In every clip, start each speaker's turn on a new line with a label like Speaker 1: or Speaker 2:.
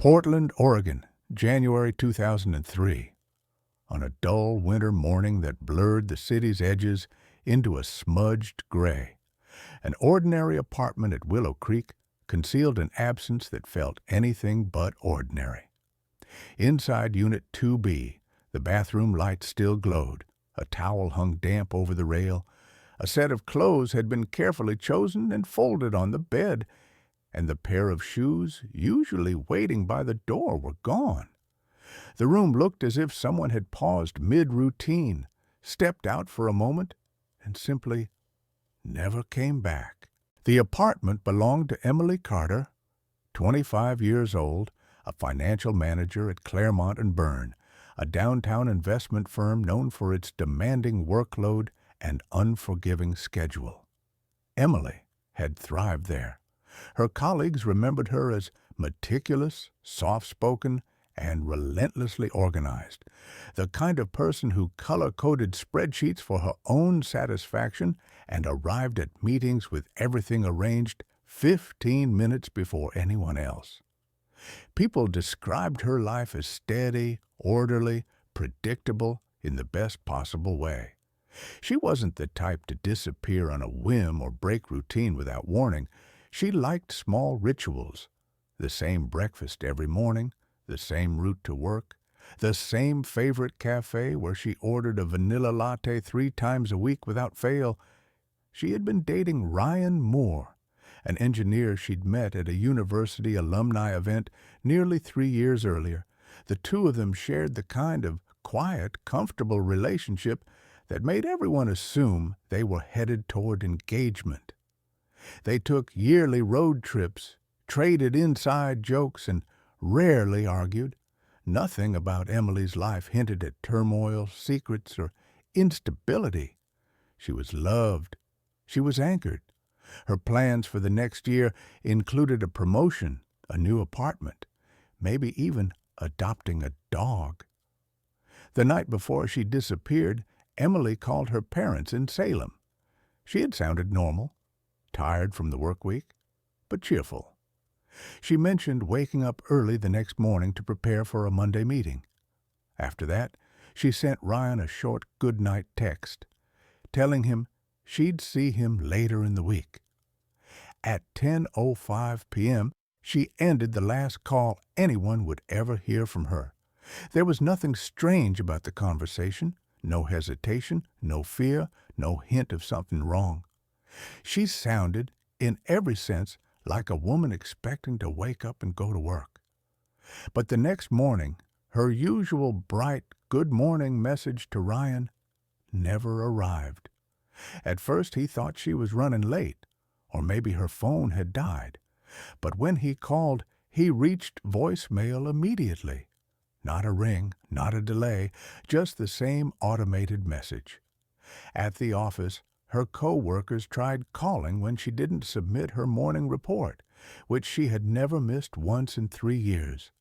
Speaker 1: Portland, Oregon, January 2003. On a dull winter morning that blurred the city's edges into a smudged gray, an ordinary apartment at Willow Creek concealed an absence that felt anything but ordinary. Inside Unit 2B, the bathroom light still glowed, a towel hung damp over the rail, a set of clothes had been carefully chosen and folded on the bed, and the pair of shoes usually waiting by the door were gone. The room looked as if someone had paused mid-routine, stepped out for a moment, and simply never came back. The apartment belonged to Emily Carter, 25 years old, a financial manager at Claremont and Byrne, a downtown investment firm known for its demanding workload and unforgiving schedule. Emily had thrived there. Her colleagues remembered her as meticulous, soft-spoken, and relentlessly organized, the kind of person who color-coded spreadsheets for her own satisfaction and arrived at meetings with everything arranged 15 minutes before anyone else. People described her life as steady, orderly, predictable in the best possible way. She wasn't the type to disappear on a whim or break routine without warning. She liked small rituals, the same breakfast every morning, the same route to work, the same favorite cafe where she ordered a vanilla latte 3 times a week without fail. She had been dating Ryan Moore, an engineer she'd met at a university alumni event nearly 3 years earlier. The two of them shared the kind of quiet, comfortable relationship that made everyone assume they were headed toward engagement. They took yearly road trips, traded inside jokes, and rarely argued. Nothing about Emily's life hinted at turmoil, secrets, or instability. She was loved. She was anchored. Her plans for the next year included a promotion, a new apartment, maybe even adopting a dog. The night before she disappeared, Emily called her parents in Salem. She had sounded normal, tired from the work week, but cheerful. She mentioned waking up early the next morning to prepare for a Monday meeting. After that, she sent Ryan a short good-night text, telling him she'd see him later in the week. At 10:05 p.m., she ended the last call anyone would ever hear from her. There was nothing strange about the conversation, no hesitation, no fear, no hint of something wrong. She sounded, in every sense, like a woman expecting to wake up and go to work. But the next morning, her usual bright good morning message to Ryan never arrived. At first he thought she was running late, or maybe her phone had died. But when he called, he reached voicemail immediately. Not a ring, not a delay, just the same automated message. At the office, her co-workers tried calling when she didn't submit her morning report, which she had never missed once in 3 years.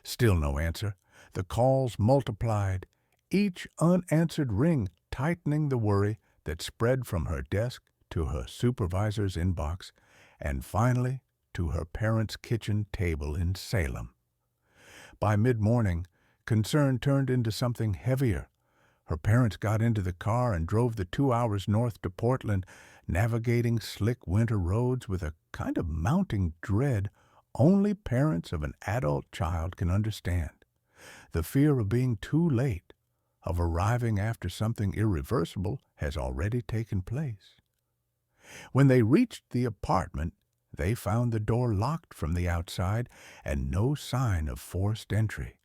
Speaker 1: Still no answer. The calls multiplied, each unanswered ring tightening the worry that spread from her desk to her supervisor's inbox, and finally to her parents' kitchen table in Salem. By mid-morning, concern turned into something heavier. Her parents got into the car and drove the 2 hours north to Portland, navigating slick winter roads with a kind of mounting dread only parents of an adult child can understand. The fear of being too late, of arriving after something irreversible has already taken place. When they reached the apartment, they found the door locked from the outside and no sign of forced entry.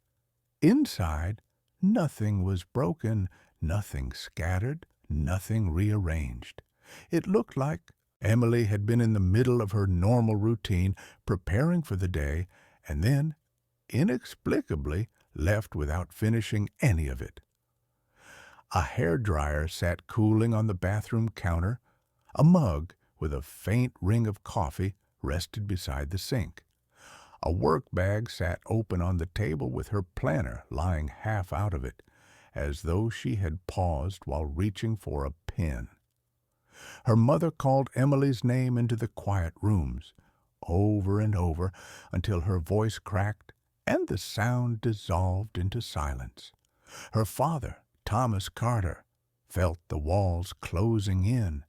Speaker 1: Inside, nothing was broken, nothing scattered, nothing rearranged. It looked like Emily had been in the middle of her normal routine, preparing for the day, and then, inexplicably, left without finishing any of it. A hairdryer sat cooling on the bathroom counter. A mug with a faint ring of coffee rested beside the sink. A work bag sat open on the table with her planner lying half out of it, as though she had paused while reaching for a pen. Her mother called Emily's name into the quiet rooms, over and over, until her voice cracked and the sound dissolved into silence. Her father, Thomas Carter, felt the walls closing in,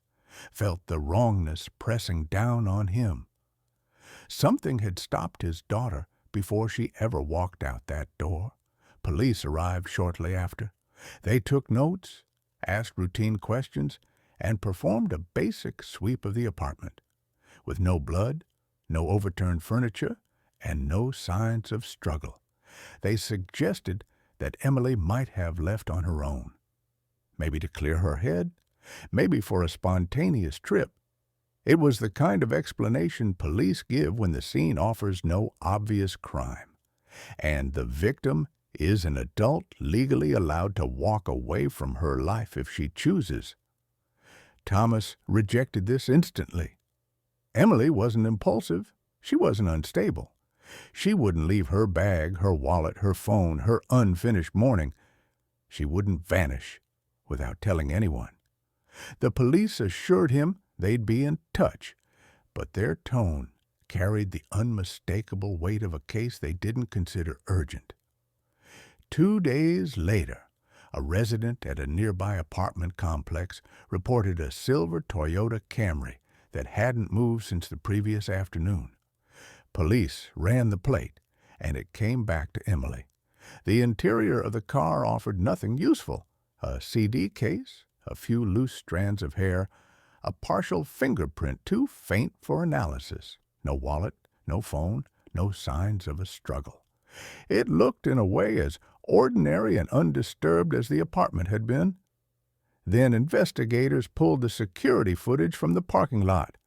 Speaker 1: felt the wrongness pressing down on him. Something had stopped his daughter before she ever walked out that door. Police arrived shortly after. They took notes, asked routine questions, and performed a basic sweep of the apartment. With no blood, no overturned furniture, and no signs of struggle, they suggested that Emily might have left on her own. Maybe to clear her head, maybe for a spontaneous trip. It was the kind of explanation police give when the scene offers no obvious crime, and the victim is an adult legally allowed to walk away from her life if she chooses. Thomas rejected this instantly. Emily wasn't impulsive. She wasn't unstable. She wouldn't leave her bag, her wallet, her phone, her unfinished morning. She wouldn't vanish without telling anyone. The police assured him they'd be in touch, but their tone carried the unmistakable weight of a case they didn't consider urgent. 2 days later, a resident at a nearby apartment complex reported a silver Toyota Camry that hadn't moved since the previous afternoon. Police ran the plate, and it came back to Emily. The interior of the car offered nothing useful: a CD case, a few loose strands of hair, a partial fingerprint too faint for analysis. No wallet, no phone, no signs of a struggle. It looked in a way as ordinary and undisturbed as the apartment had been. Then investigators pulled the security footage from the parking lot.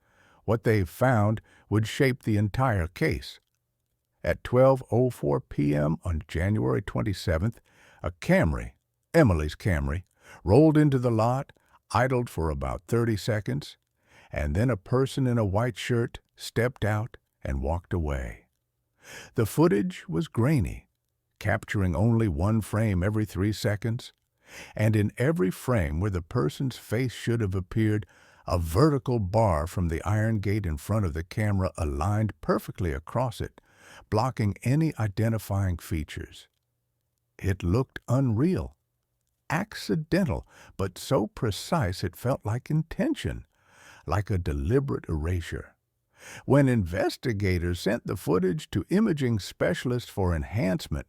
Speaker 1: What they found would shape the entire case. At 12:04 p.m. on January 27th, a Camry, Emily's Camry, rolled into the lot, idled for about 30 seconds, and then a person in a white shirt stepped out and walked away. The footage was grainy, capturing only one frame every 3 seconds, and in every frame where the person's face should have appeared, a vertical bar from the iron gate in front of the camera aligned perfectly across it, blocking any identifying features. It looked unreal, accidental, but so precise it felt like intention, like a deliberate erasure. When investigators sent the footage to imaging specialists for enhancement,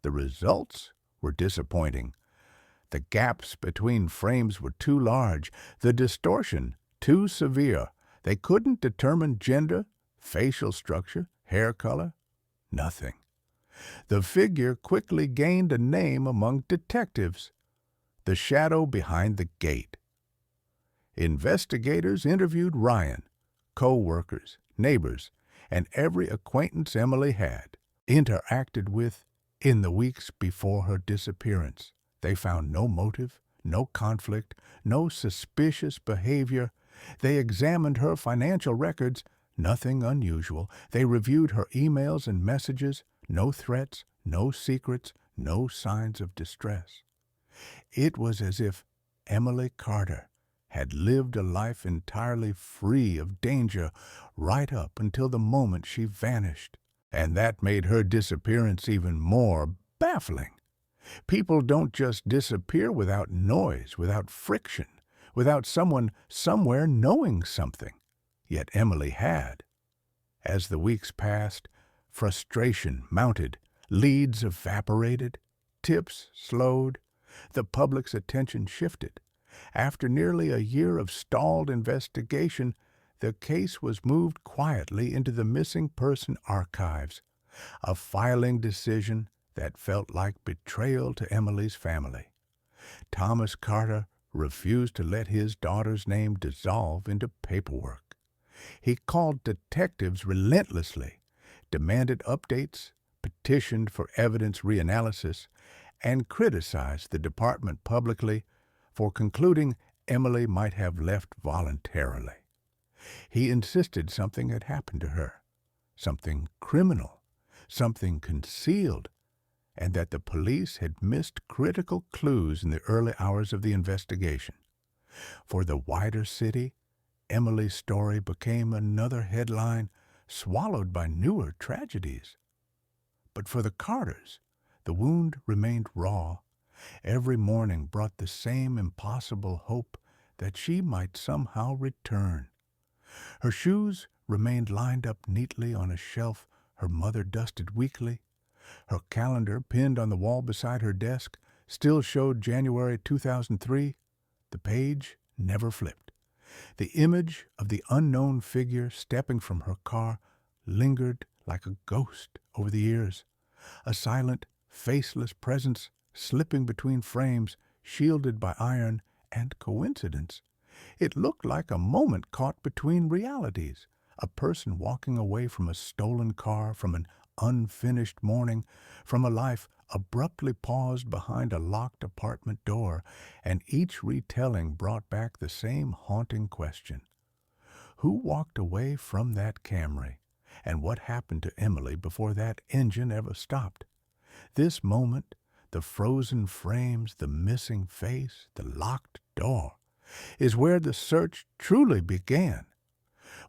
Speaker 1: the results were disappointing. The gaps between frames were too large, the distortion too severe. They couldn't determine gender, facial structure, hair color, nothing. The figure quickly gained a name among detectives: the shadow behind the gate. Investigators interviewed Ryan, co-workers, neighbors, and every acquaintance Emily had interacted with in the weeks before her disappearance. They found no motive, no conflict, no suspicious behavior. They examined her financial records, nothing unusual. They reviewed her emails and messages, no threats, no secrets, no signs of distress. It was as if Emily Carter had lived a life entirely free of danger right up until the moment she vanished. And that made her disappearance even more baffling. People don't just disappear without noise, without friction, without someone somewhere knowing something. Yet Emily had. As the weeks passed, frustration mounted, leads evaporated, tips slowed, the public's attention shifted. After nearly a year of stalled investigation, the case was moved quietly into the missing person archives, a filing decision that felt like betrayal to Emily's family. Thomas Carter refused to let his daughter's name dissolve into paperwork. He called detectives relentlessly, demanded updates, petitioned for evidence reanalysis, and criticized the department publicly for concluding Emily might have left voluntarily. He insisted something had happened to her, something criminal, something concealed, and that the police had missed critical clues in the early hours of the investigation. For the wider city, Emily's story became another headline swallowed by newer tragedies. But for the Carters, the wound remained raw. Every morning brought the same impossible hope that she might somehow return. Her shoes remained lined up neatly on a shelf her mother dusted weekly. Her calendar, pinned on the wall beside her desk, still showed January 2003. The page never flipped. The image of the unknown figure stepping from her car lingered like a ghost over the years, a silent, faceless presence slipping between frames, shielded by iron and coincidence. It looked like a moment caught between realities, a person walking away from a stolen car, from an unfinished morning, from a life abruptly paused behind a locked apartment door, and each retelling brought back the same haunting question. Who walked away from that Camry? And what happened to Emily before that engine ever stopped? This moment, the frozen frames, the missing face, the locked door, is where the search truly began,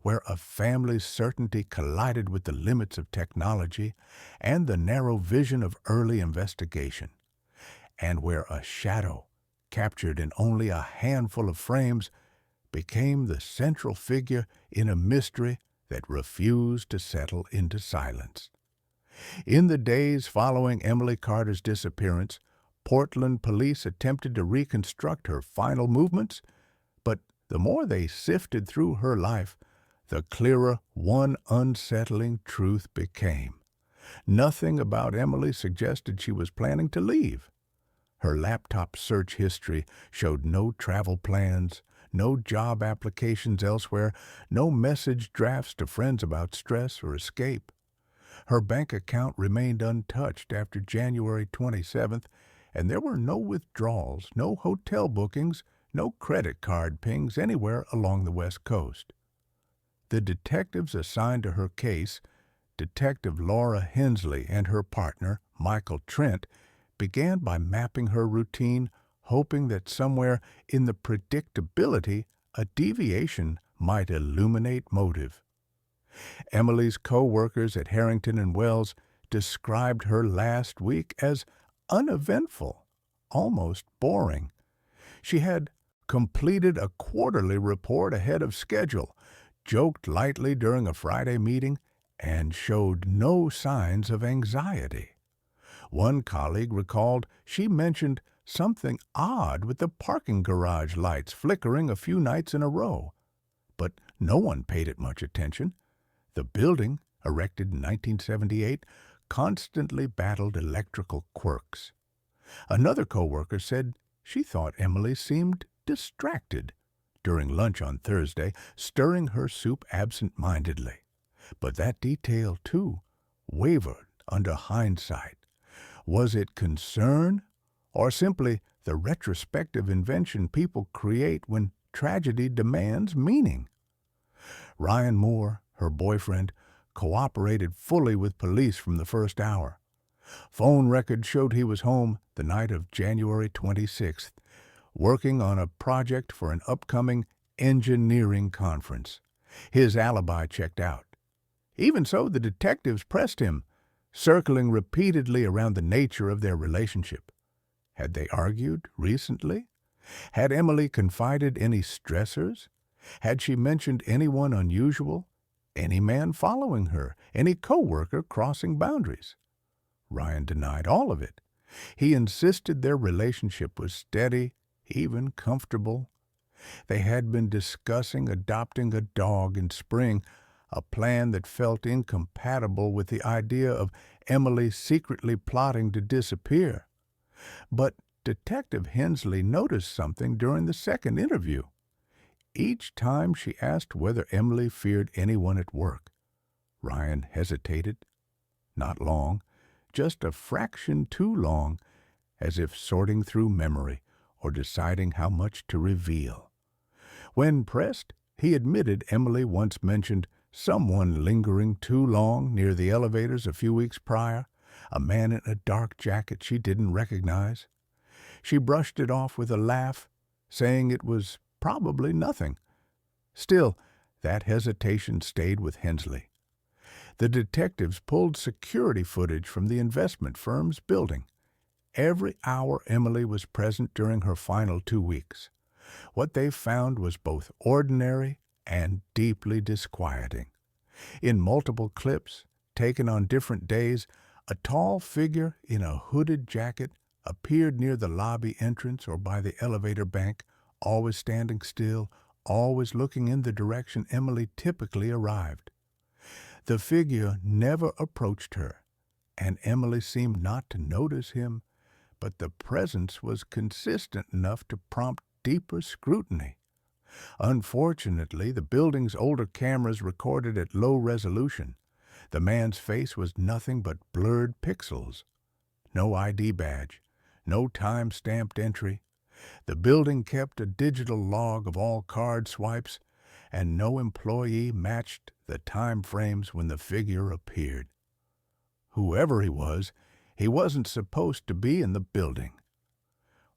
Speaker 1: where a family's certainty collided with the limits of technology and the narrow vision of early investigation, and where a shadow, captured in only a handful of frames, became the central figure in a mystery that refused to settle into silence. In the days following Emily Carter's disappearance, Portland police attempted to reconstruct her final movements, but the more they sifted through her life, the clearer one unsettling truth became. Nothing about Emily suggested she was planning to leave. Her laptop search history showed no travel plans, no job applications elsewhere, no message drafts to friends about stress or escape. Her bank account remained untouched after January 27th, and there were no withdrawals, no hotel bookings, no credit card pings anywhere along the West Coast. The detectives assigned to her case, Detective Laura Hensley and her partner, Michael Trent, began by mapping her routine, hoping that somewhere in the predictability a deviation might illuminate motive. Emily's co-workers at Harrington and Wells described her last week as uneventful, almost boring. She had completed a quarterly report ahead of schedule, joked lightly during a Friday meeting, and showed no signs of anxiety. One colleague recalled she mentioned something odd with the parking garage lights flickering a few nights in a row, but no one paid it much attention. The building, erected in 1978, constantly battled electrical quirks. Another coworker said she thought Emily seemed distracted during lunch on Thursday, stirring her soup absent-mindedly. But that detail, too, wavered under hindsight. Was it concern, or simply the retrospective invention people create when tragedy demands meaning? Ryan Moore, her boyfriend, cooperated fully with police from the first hour. Phone records showed he was home the night of January 26th, working on a project for an upcoming engineering conference. His alibi checked out. Even so, the detectives pressed him, circling repeatedly around the nature of their relationship. Had they argued recently? Had Emily confided any stressors? Had she mentioned anyone unusual? Any man following her? Any co-worker crossing boundaries? Ryan denied all of it. He insisted their relationship was steady, even comfortable. They had been discussing adopting a dog in spring, a plan that felt incompatible with the idea of Emily secretly plotting to disappear. But Detective Hensley noticed something during the second interview. Each time she asked whether Emily feared anyone at work, Ryan hesitated. Not long, just a fraction too long, as if sorting through memory or deciding how much to reveal. When pressed, he admitted Emily once mentioned someone lingering too long near the elevators a few weeks prior, a man in a dark jacket she didn't recognize. She brushed it off with a laugh, saying it was probably nothing. Still, that hesitation stayed with Hensley. The detectives pulled security footage from the investment firm's building. Every hour Emily was present during her final 2 weeks. What they found was both ordinary and deeply disquieting. In multiple clips, taken on different days, a tall figure in a hooded jacket appeared near the lobby entrance or by the elevator bank, always standing still, always looking in the direction Emily typically arrived. The figure never approached her, and Emily seemed not to notice him, but the presence was consistent enough to prompt deeper scrutiny. Unfortunately, the building's older cameras recorded at low resolution. The man's face was nothing but blurred pixels. No ID badge, no time-stamped entry. The building kept a digital log of all card swipes, and no employee matched the time frames when the figure appeared. Whoever he wasn't supposed to be in the building.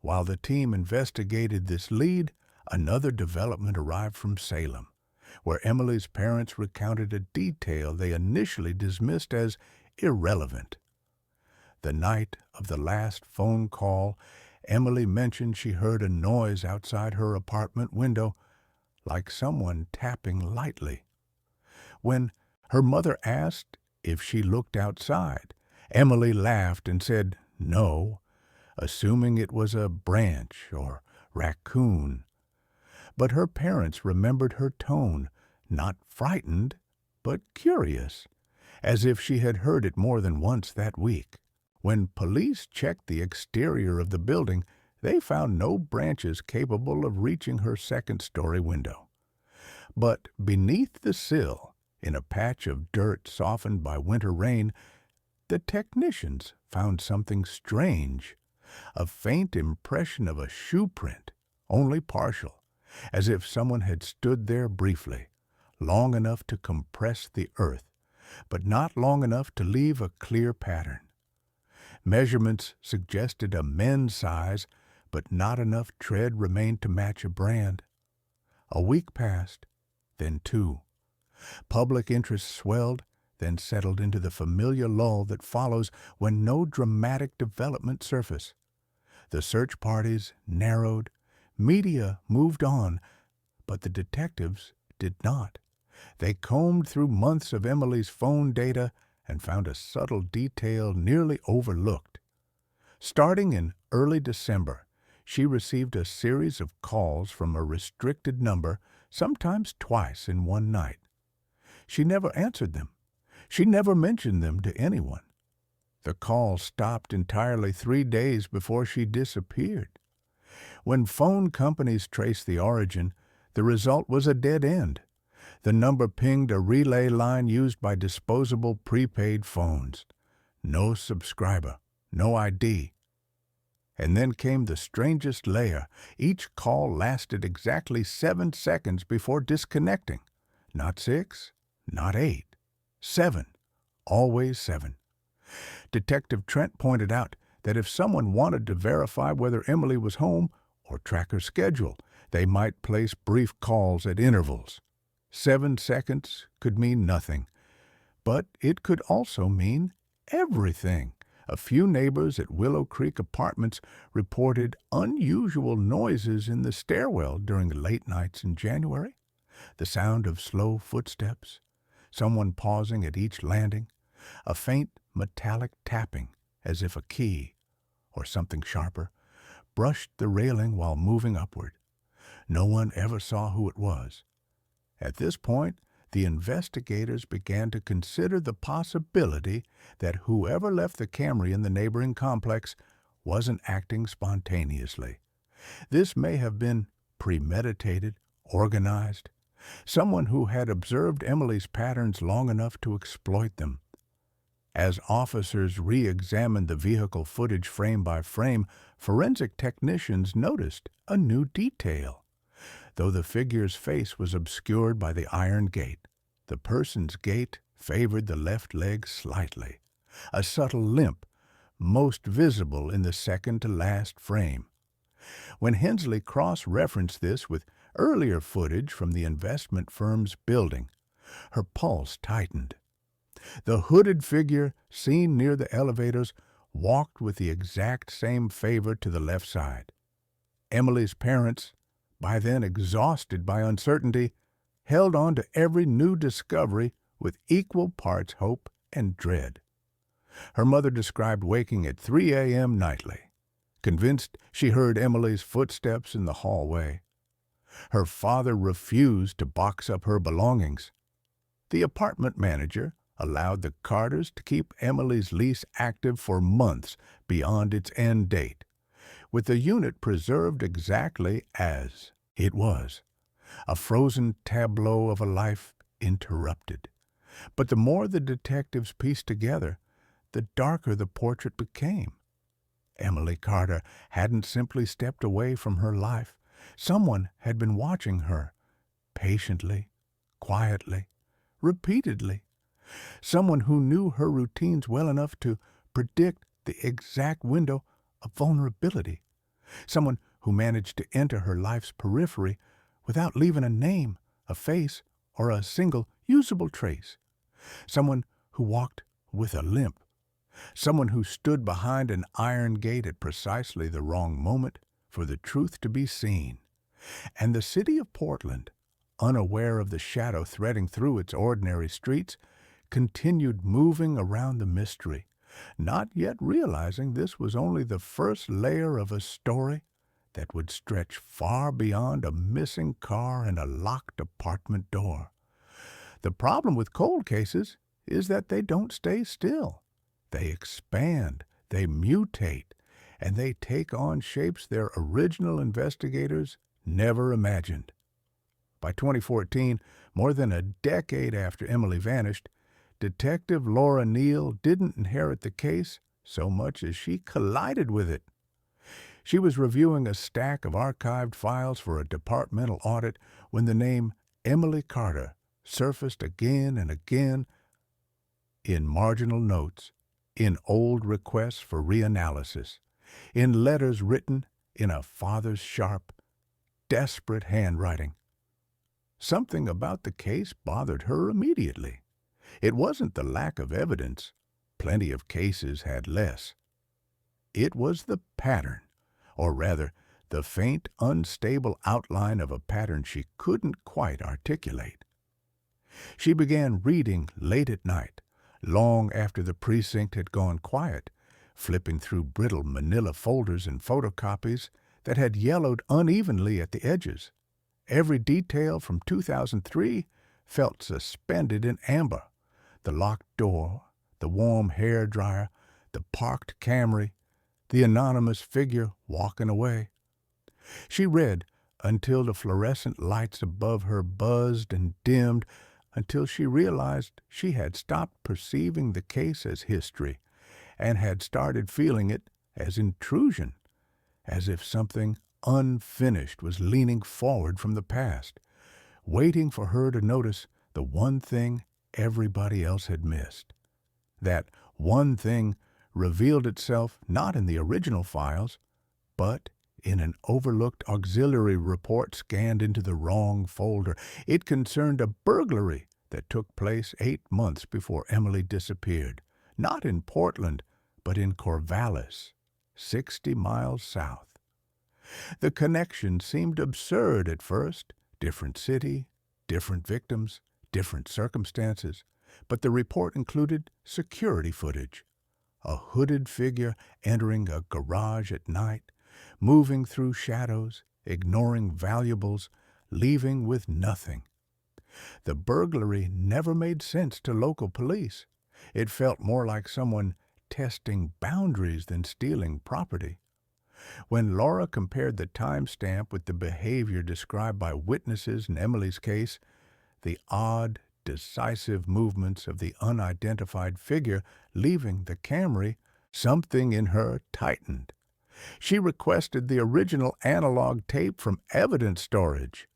Speaker 1: While the team investigated this lead, another development arrived from Salem, where Emily's parents recounted a detail they initially dismissed as irrelevant. The night of the last phone call, Emily mentioned she heard a noise outside her apartment window, like someone tapping lightly. When her mother asked if she looked outside, Emily laughed and said no, assuming it was a branch or raccoon. But her parents remembered her tone, not frightened, but curious, as if she had heard it more than once that week. When police checked the exterior of the building, they found no branches capable of reaching her second-story window. But beneath the sill, in a patch of dirt softened by winter rain, the technicians found something strange, a faint impression of a shoe print, only partial, as if someone had stood there briefly, long enough to compress the earth, but not long enough to leave a clear pattern. Measurements suggested a men's size, but not enough tread remained to match a brand. A week passed, then 2. Public interest swelled, then settled into the familiar lull that follows when no dramatic development surfaced. The search parties narrowed, media moved on, but the detectives did not. They combed through months of Emily's phone data and found a subtle detail nearly overlooked. Starting in early December, she received a series of calls from a restricted number, sometimes twice in one night. She never answered them. She never mentioned them to anyone. The call stopped entirely 3 days before she disappeared. When phone companies traced the origin, the result was a dead end. The number pinged a relay line used by disposable prepaid phones. No subscriber, no ID. And then came the strangest layer. Each call lasted exactly 7 seconds before disconnecting. Not 6, not 8, 7, always 7. Detective Trent pointed out that if someone wanted to verify whether Emily was home or track her schedule, they might place brief calls at intervals. 7 seconds could mean nothing, but it could also mean everything. A few neighbors at Willow Creek Apartments reported unusual noises in the stairwell during the late nights in January. The sound of slow footsteps, someone pausing at each landing, a faint metallic tapping as if a key, or something sharper, brushed the railing while moving upward. No one ever saw who it was. At this point, the investigators began to consider the possibility that whoever left the Camry in the neighboring complex wasn't acting spontaneously. This may have been premeditated, organized, someone who had observed Emily's patterns long enough to exploit them. As officers re-examined the vehicle footage frame by frame, forensic technicians noticed a new detail. Though the figure's face was obscured by the iron gate, the person's gait favored the left leg slightly, a subtle limp, most visible in the second-to-last frame. When Hensley cross-referenced this with earlier footage from the investment firm's building, her pulse tightened. The hooded figure seen near the elevators walked with the exact same favor to the left side. Emily's parents, by then exhausted by uncertainty, held on to every new discovery with equal parts hope and dread. Her mother described waking at 3 a.m. nightly, convinced she heard Emily's footsteps in the hallway. Her father refused to box up her belongings. The apartment manager allowed the Carters to keep Emily's lease active for months beyond its end date, with the unit preserved exactly as it was, a frozen tableau of a life interrupted. But the more the detectives pieced together, the darker the portrait became. Emily Carter hadn't simply stepped away from her life. Someone had been watching her, patiently, quietly, repeatedly. Someone who knew her routines well enough to predict the exact window of vulnerability. Someone who managed to enter her life's periphery without leaving a name, a face, or a single usable trace. Someone who walked with a limp. Someone who stood behind an iron gate at precisely the wrong moment for the truth to be seen. And the city of Portland, unaware of the shadow threading through its ordinary streets, continued moving around the mystery, not yet realizing this was only the first layer of a story that would stretch far beyond a missing car and a locked apartment door. The problem with cold cases is that they don't stay still. They expand, they mutate, and they take on shapes their original investigators never imagined. By 2014, more than a decade after Emily vanished, Detective Laura Neal didn't inherit the case so much as she collided with it. She was reviewing a stack of archived files for a departmental audit when the name Emily Carter surfaced again and again in marginal notes, in old requests for reanalysis, in letters written in a father's sharp, desperate handwriting. Something about the case bothered her immediately. It wasn't the lack of evidence. Plenty of cases had less. It was the pattern, or rather, the faint, unstable outline of a pattern she couldn't quite articulate. She began reading late at night, long after the precinct had gone quiet, flipping through brittle manila folders and photocopies that had yellowed unevenly at the edges. Every detail from 2003 felt suspended in amber. The locked door, the warm hair dryer, the parked Camry, the anonymous figure walking away. She read until the fluorescent lights above her buzzed and dimmed, until she realized she had stopped perceiving the case as history and had started feeling it as intrusion, as if something unfinished was leaning forward from the past, waiting for her to notice the one thing everybody else had missed. That one thing revealed itself not in the original files, but in an overlooked auxiliary report scanned into the wrong folder. It concerned a burglary that took place 8 months before Emily disappeared, not in Portland, but in Corvallis, 60 miles south. The connection seemed absurd at first. Different city, different victims, different circumstances, but the report included security footage. A hooded figure entering a garage at night, moving through shadows, ignoring valuables, leaving with nothing. The burglary never made sense to local police. It felt more like someone testing boundaries than stealing property. When Laura compared the timestamp with the behavior described by witnesses in Emily's case, the odd, decisive movements of the unidentified figure leaving the Camry, something in her tightened. She requested the original analog tape from evidence storage.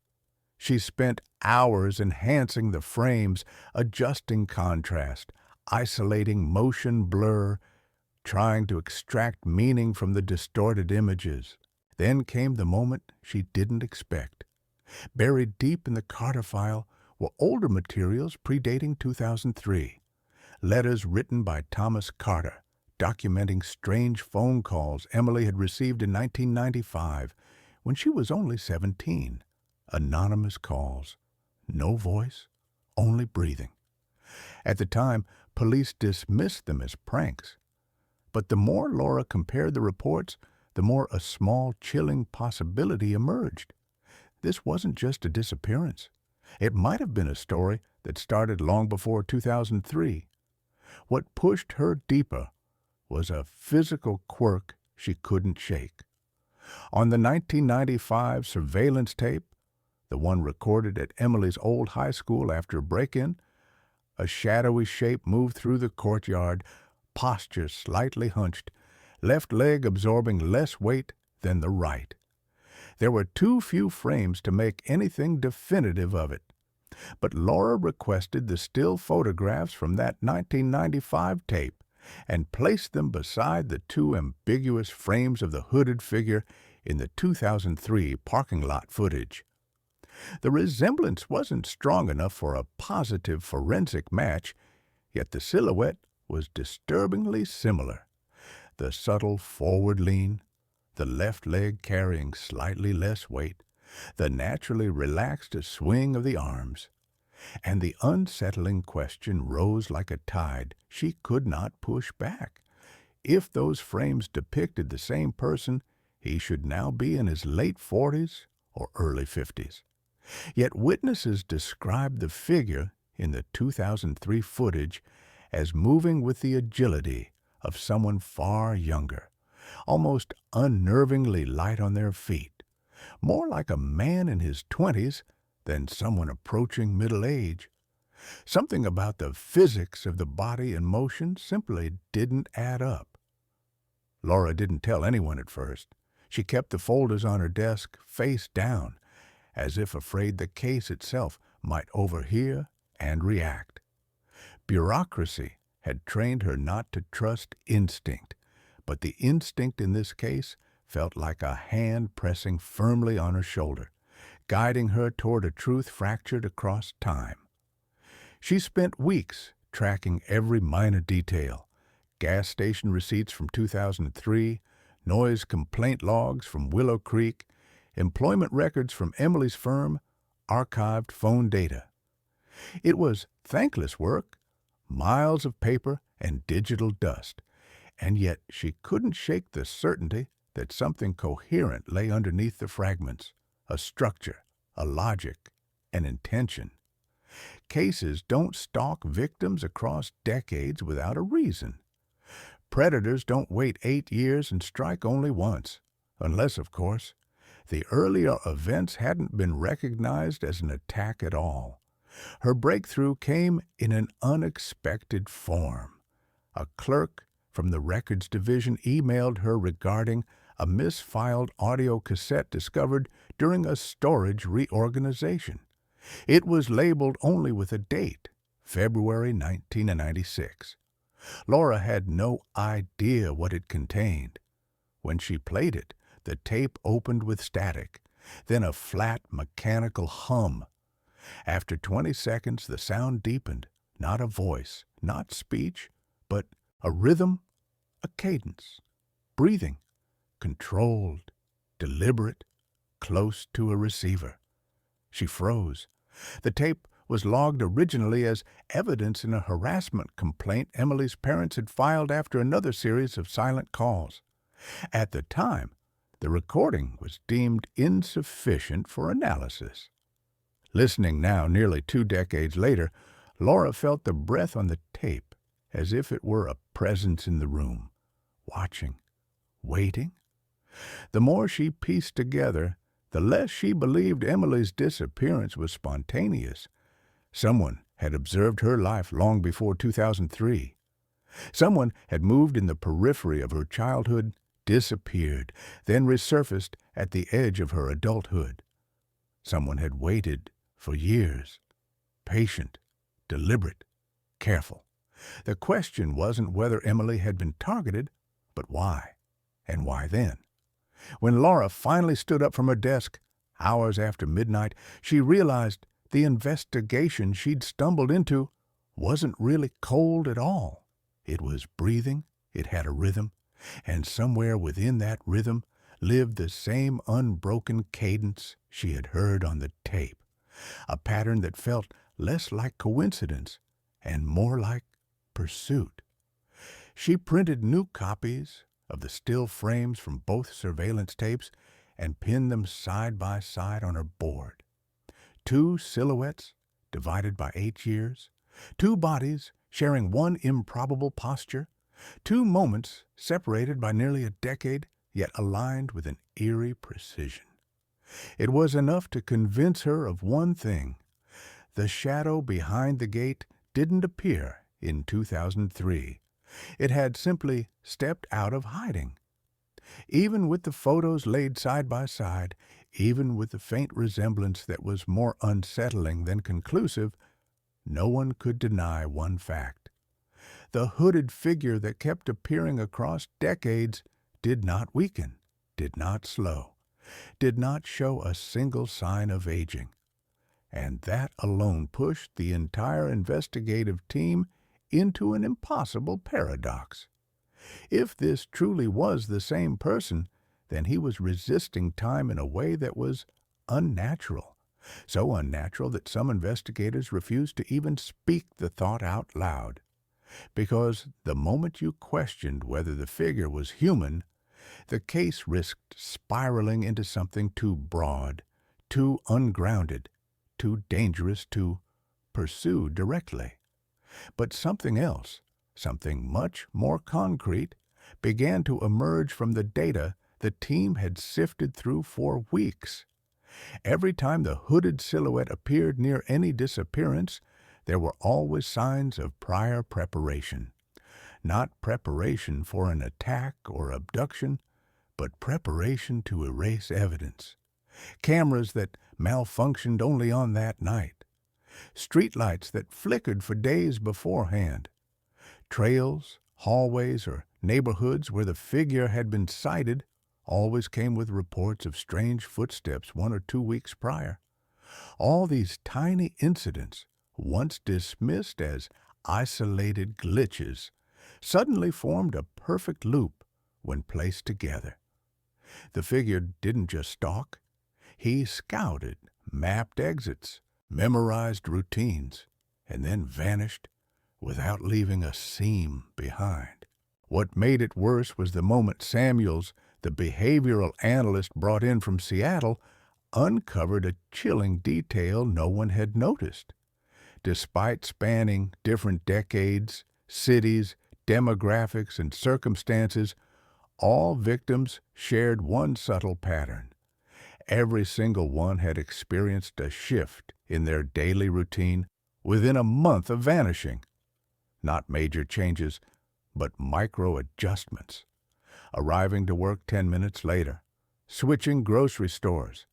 Speaker 1: She spent hours enhancing the frames, adjusting contrast, isolating motion blur, trying to extract meaning from the distorted images. Then came the moment she didn't expect. Buried deep in the Carter file were older materials predating 2003. Letters written by Thomas Carter, documenting strange phone calls Emily had received in 1995 when she was only 17. Anonymous calls. No voice, only breathing. At the time, police dismissed them as pranks. But the more Laura compared the reports, the more a small, chilling possibility emerged. This wasn't just a disappearance. It might have been a story that started long before 2003. What pushed her deeper was a physical quirk she couldn't shake. On the 1995 surveillance tape, the one recorded at Emily's old high school after a break-in, a shadowy shape moved through the courtyard, posture slightly hunched, left leg absorbing less weight than the right. There were too few frames to make anything definitive of it, but Laura requested the still photographs from that 1995 tape and placed them beside the two ambiguous frames of the hooded figure in the 2003 parking lot footage. The resemblance wasn't strong enough for a positive forensic match, yet the silhouette was disturbingly similar. The subtle forward lean, the left leg carrying slightly less weight, the naturally relaxed swing of the arms. And the unsettling question rose like a tide she could not push back. If those frames depicted the same person, he should now be in his late 40s or early 50s. Yet witnesses described the figure in the 2003 footage as moving with the agility of someone far younger, almost unnervingly light on their feet, more like a man in his 20s than someone approaching middle age. Something about the physics of the body and motion simply didn't add up. Laura didn't tell anyone at first. She kept the folders on her desk face down, as if afraid the case itself might overhear and react. Bureaucracy had trained her not to trust instinct, but the instinct in this case felt like a hand pressing firmly on her shoulder, guiding her toward a truth fractured across time. She spent weeks tracking every minor detail: gas station receipts from 2003, noise complaint logs from Willow Creek, employment records from Emily's firm, archived phone data. It was thankless work, miles of paper and digital dust, and yet she couldn't shake the certainty that something coherent lay underneath the fragments, a structure, a logic, an intention. Cases don't stalk victims across decades without a reason. Predators don't wait 8 years and strike only once, unless, of course, the earlier events hadn't been recognized as an attack at all. Her breakthrough came in an unexpected form. A clerk from the records division emailed her regarding a misfiled audio cassette discovered during a storage reorganization. It was labeled only with a date, February 1996. Laura had no idea what it contained. When she played it, the tape opened with static, then a flat mechanical hum. After 20 seconds, the sound deepened, not a voice, not speech, but a rhythm, a cadence, breathing, controlled, deliberate, close to a receiver. She froze. The tape was logged originally as evidence in a harassment complaint Emily's parents had filed after another series of silent calls. At the time, the recording was deemed insufficient for analysis. Listening now, nearly 2 decades later, Laura felt the breath on the tape as if it were a presence in the room, watching, waiting. The more she pieced together, the less she believed Emily's disappearance was spontaneous. Someone had observed her life long before 2003. Someone had moved in the periphery of her childhood, disappeared, then resurfaced at the edge of her adulthood. Someone had waited for years, patient, deliberate, careful. The question wasn't whether Emily had been targeted, but why, and why then. When Laura finally stood up from her desk, hours after midnight, she realized the investigation she'd stumbled into wasn't really cold at all. It was breathing, it had a rhythm, and somewhere within that rhythm lived the same unbroken cadence she had heard on the tape, a pattern that felt less like coincidence and more like pursuit. She printed new copies of the still frames from both surveillance tapes and pinned them side by side on her board. Two silhouettes divided by 8 years, two bodies sharing one improbable posture, two moments separated by nearly a decade, yet aligned with an eerie precision. It was enough to convince her of one thing. The shadow behind the gate didn't appear in 2003. It had simply stepped out of hiding. Even with the photos laid side by side, even with the faint resemblance that was more unsettling than conclusive, no one could deny one fact. The hooded figure that kept appearing across decades did not weaken, did not slow, did not show a single sign of aging. And that alone pushed the entire investigative team into an impossible paradox. If this truly was the same person, then he was resisting time in a way that was unnatural. So unnatural that some investigators refused to even speak the thought out loud. Because the moment you questioned whether the figure was human, the case risked spiraling into something too broad, too ungrounded, too dangerous to pursue directly. But something else, something much more concrete, began to emerge from the data the team had sifted through for weeks. Every time the hooded silhouette appeared near any disappearance, there were always signs of prior preparation. Not preparation for an attack or abduction, but preparation to erase evidence. Cameras that malfunctioned only on that night. Streetlights that flickered for days beforehand. Trails, hallways, or neighborhoods where the figure had been sighted always came with reports of strange footsteps 1 or 2 weeks prior. All these tiny incidents, once dismissed as isolated glitches, suddenly formed a perfect loop when placed together. The figure didn't just stalk. He scouted, mapped exits, memorized routines, and then vanished without leaving a seam behind. What made it worse was the moment Samuels, the behavioral analyst brought in from Seattle, uncovered a chilling detail no one had noticed. Despite spanning different decades, cities, demographics, and circumstances, all victims shared one subtle pattern. Every single one had experienced a shift in their daily routine within a month of vanishing. Not major changes, but micro adjustments. Arriving to work 10 minutes later, switching grocery stores,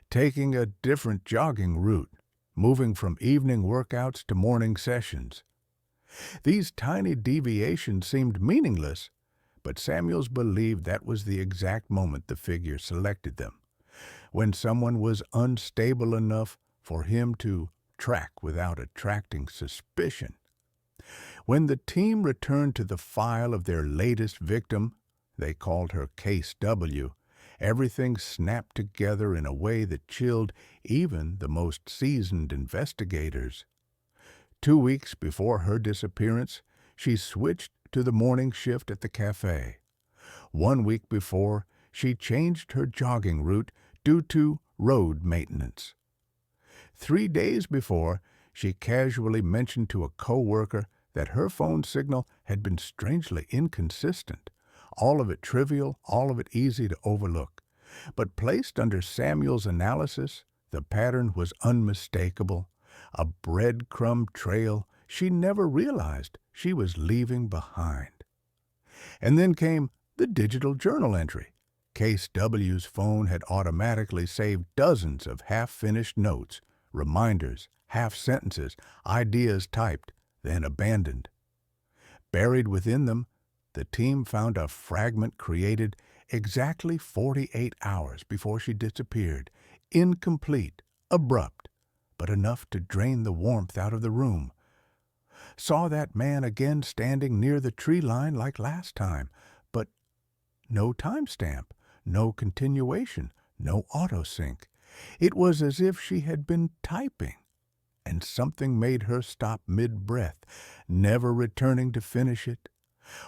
Speaker 1: taking a different jogging route, moving from evening workouts to morning sessions. These tiny deviations seemed meaningless, but Samuels believed that was the exact moment the figure selected them, when someone was unstable enough for him to track without attracting suspicion. When the team returned to the file of their latest victim, they called her Case W, everything snapped together in a way that chilled even the most seasoned investigators. 2 weeks before her disappearance, she switched to the morning shift at the cafe. 1 week before, she changed her jogging route due to road maintenance. 3 days before, she casually mentioned to a coworker that her phone signal had been strangely inconsistent, all of it trivial, all of it easy to overlook. But placed under Samuel's analysis, the pattern was unmistakable, a breadcrumb trail she never realized she was leaving behind. And then came the digital journal entry. Case W's phone had automatically saved dozens of half-finished notes, reminders, half-sentences, ideas typed, then abandoned. Buried within them, the team found a fragment created exactly 48 hours before she disappeared, incomplete, abrupt, but enough to drain the warmth out of the room. Saw that man again standing near the tree line like last time, but no timestamp, no continuation, no autosync. It was as if she had been typing, and something made her stop mid-breath, never returning to finish it.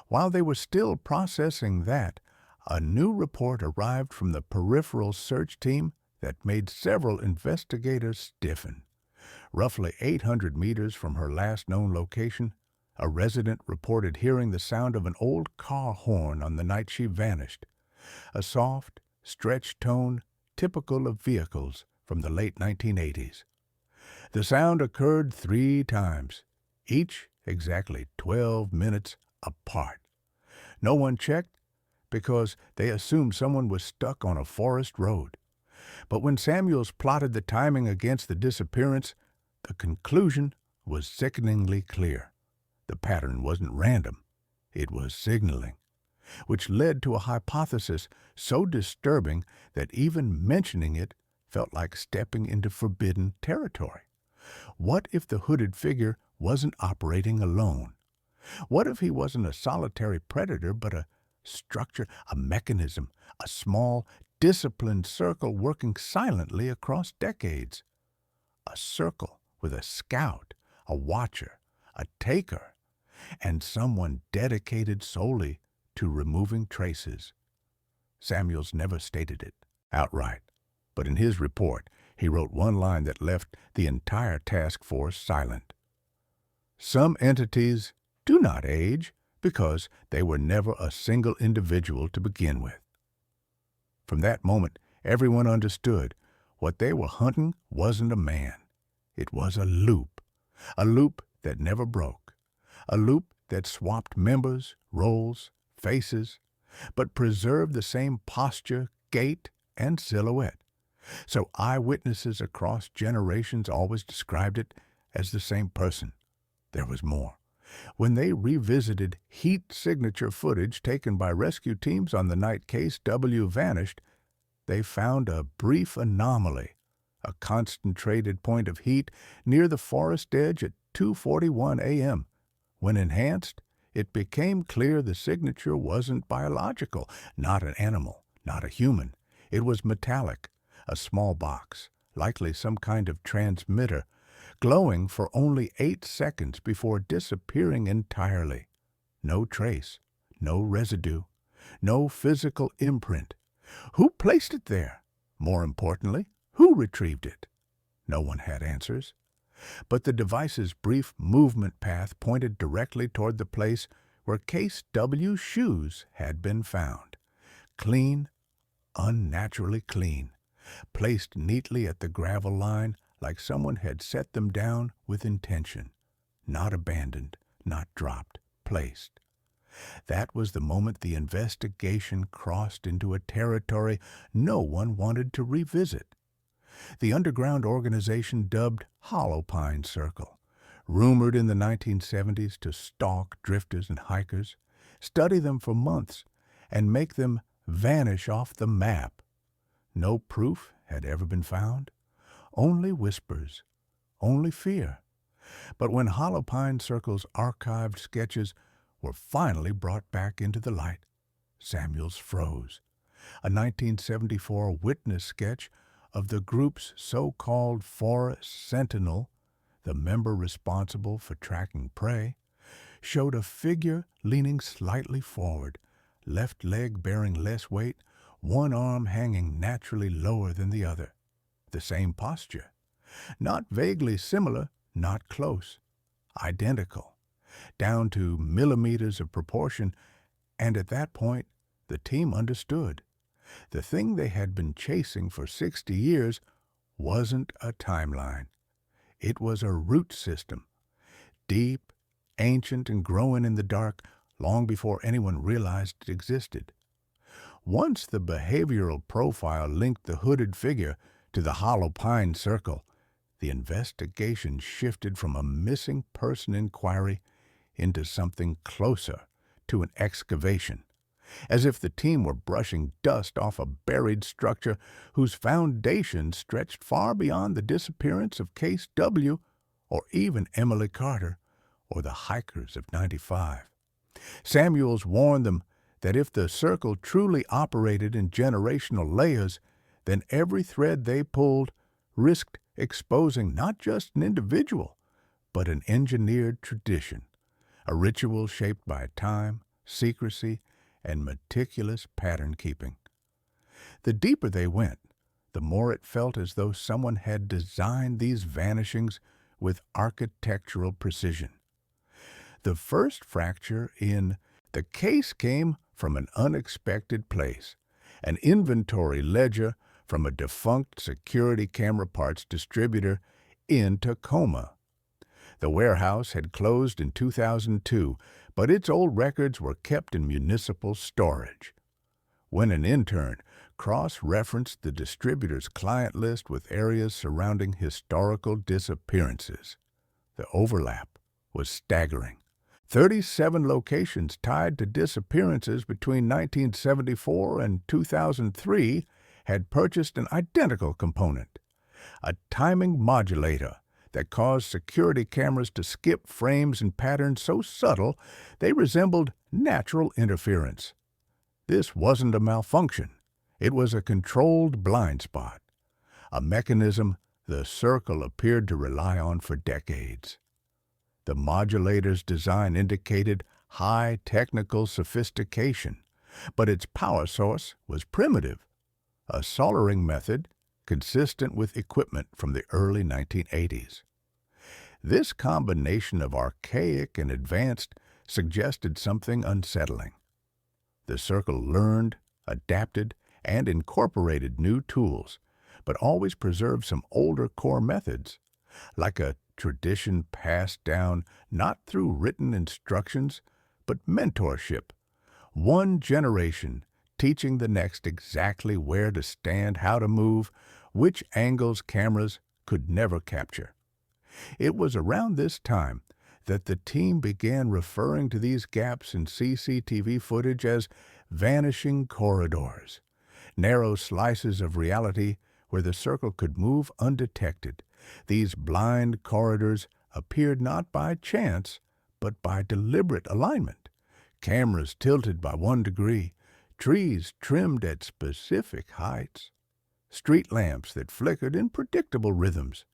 Speaker 1: While they were still processing that, a new report arrived from the peripheral search team that made several investigators stiffen. Roughly 800 meters from her last known location, a resident reported hearing the sound of an old car horn on the night she vanished, a soft, stretched tone typical of vehicles from the late 1980s. The sound occurred 3 times, each exactly 12 minutes apart. No one checked because they assumed someone was stuck on a forest road. But when Samuels plotted the timing against the disappearance, the conclusion was sickeningly clear. The pattern wasn't random, it was signaling, which led to a hypothesis so disturbing that even mentioning it felt like stepping into forbidden territory. What if the hooded figure wasn't operating alone? What if he wasn't a solitary predator but a structure, a mechanism, a small, disciplined circle working silently across decades? A circle with a scout, a watcher, a taker, and someone dedicated solely to removing traces. Samuels never stated it outright, but in his report, he wrote one line that left the entire task force silent. Some entities do not age because they were never a single individual to begin with. From that moment, everyone understood what they were hunting wasn't a man. It was a loop that never broke, a loop that swapped members, roles, faces, but preserved the same posture, gait, and silhouette. So eyewitnesses across generations always described it as the same person. There was more. When they revisited heat signature footage taken by rescue teams on the night Case W vanished, they found a brief anomaly, a concentrated point of heat near the forest edge at 2:41 a.m. When enhanced, it became clear the signature wasn't biological, not an animal, not a human. It was metallic, a small box, likely some kind of transmitter, glowing for only 8 seconds before disappearing entirely. No trace, no residue, no physical imprint. Who placed it there? More importantly, who retrieved it? No one had answers. But the device's brief movement path pointed directly toward the place where Case W's shoes had been found. Clean, unnaturally clean, placed neatly at the gravel line like someone had set them down with intention. Not abandoned, not dropped, placed. That was the moment the investigation crossed into a territory no one wanted to revisit. The underground organization dubbed Hollow Pine Circle, rumored in the 1970s to stalk drifters and hikers, study them for months, and make them vanish off the map. No proof had ever been found, only whispers, only fear. But when Hollow Pine Circle's archived sketches were finally brought back into the light, Samuels froze. A 1974 witness sketch of the group's so-called Forest Sentinel, the member responsible for tracking prey, showed a figure leaning slightly forward, left leg bearing less weight, one arm hanging naturally lower than the other. The same posture. Not vaguely similar, not close. Identical. Down to millimeters of proportion, and at that point, the team understood. The thing they had been chasing for 60 years wasn't a timeline. It was a root system, deep, ancient, and growing in the dark long before anyone realized it existed. Once the behavioral profile linked the hooded figure to the Hollow Pine Circle, the investigation shifted from a missing person inquiry into something closer to an excavation, as if the team were brushing dust off a buried structure whose foundation stretched far beyond the disappearance of Case W or even Emily Carter or the hikers of 95. Samuels warned them that if the circle truly operated in generational layers, then every thread they pulled risked exposing not just an individual, but an engineered tradition, a ritual shaped by time, secrecy, and meticulous pattern-keeping. The deeper they went, the more it felt as though someone had designed these vanishings with architectural precision. The first fracture in the case came from an unexpected place, an inventory ledger from a defunct security camera parts distributor in Tacoma. The warehouse had closed in 2002, but its old records were kept in municipal storage. When an intern cross-referenced the distributor's client list with areas surrounding historical disappearances, the overlap was staggering. 37 locations tied to disappearances between 1974 and 2003 had purchased an identical component, a timing modulator that caused security cameras to skip frames in patterns so subtle they resembled natural interference. This wasn't a malfunction. It was a controlled blind spot, a mechanism the circle appeared to rely on for decades. The modulator's design indicated high technical sophistication, but its power source was primitive, a soldering method consistent with equipment from the early 1980s. This combination of archaic and advanced suggested something unsettling. The circle learned, adapted, and incorporated new tools, but always preserved some older core methods, like a tradition passed down not through written instructions, but mentorship. One generation teaching the next exactly where to stand, how to move, which angles cameras could never capture. It was around this time that the team began referring to these gaps in CCTV footage as vanishing corridors, narrow slices of reality where the circle could move undetected. These blind corridors appeared not by chance, but by deliberate alignment. Cameras tilted by 1 degree, trees trimmed at specific heights, street lamps that flickered in predictable rhythms.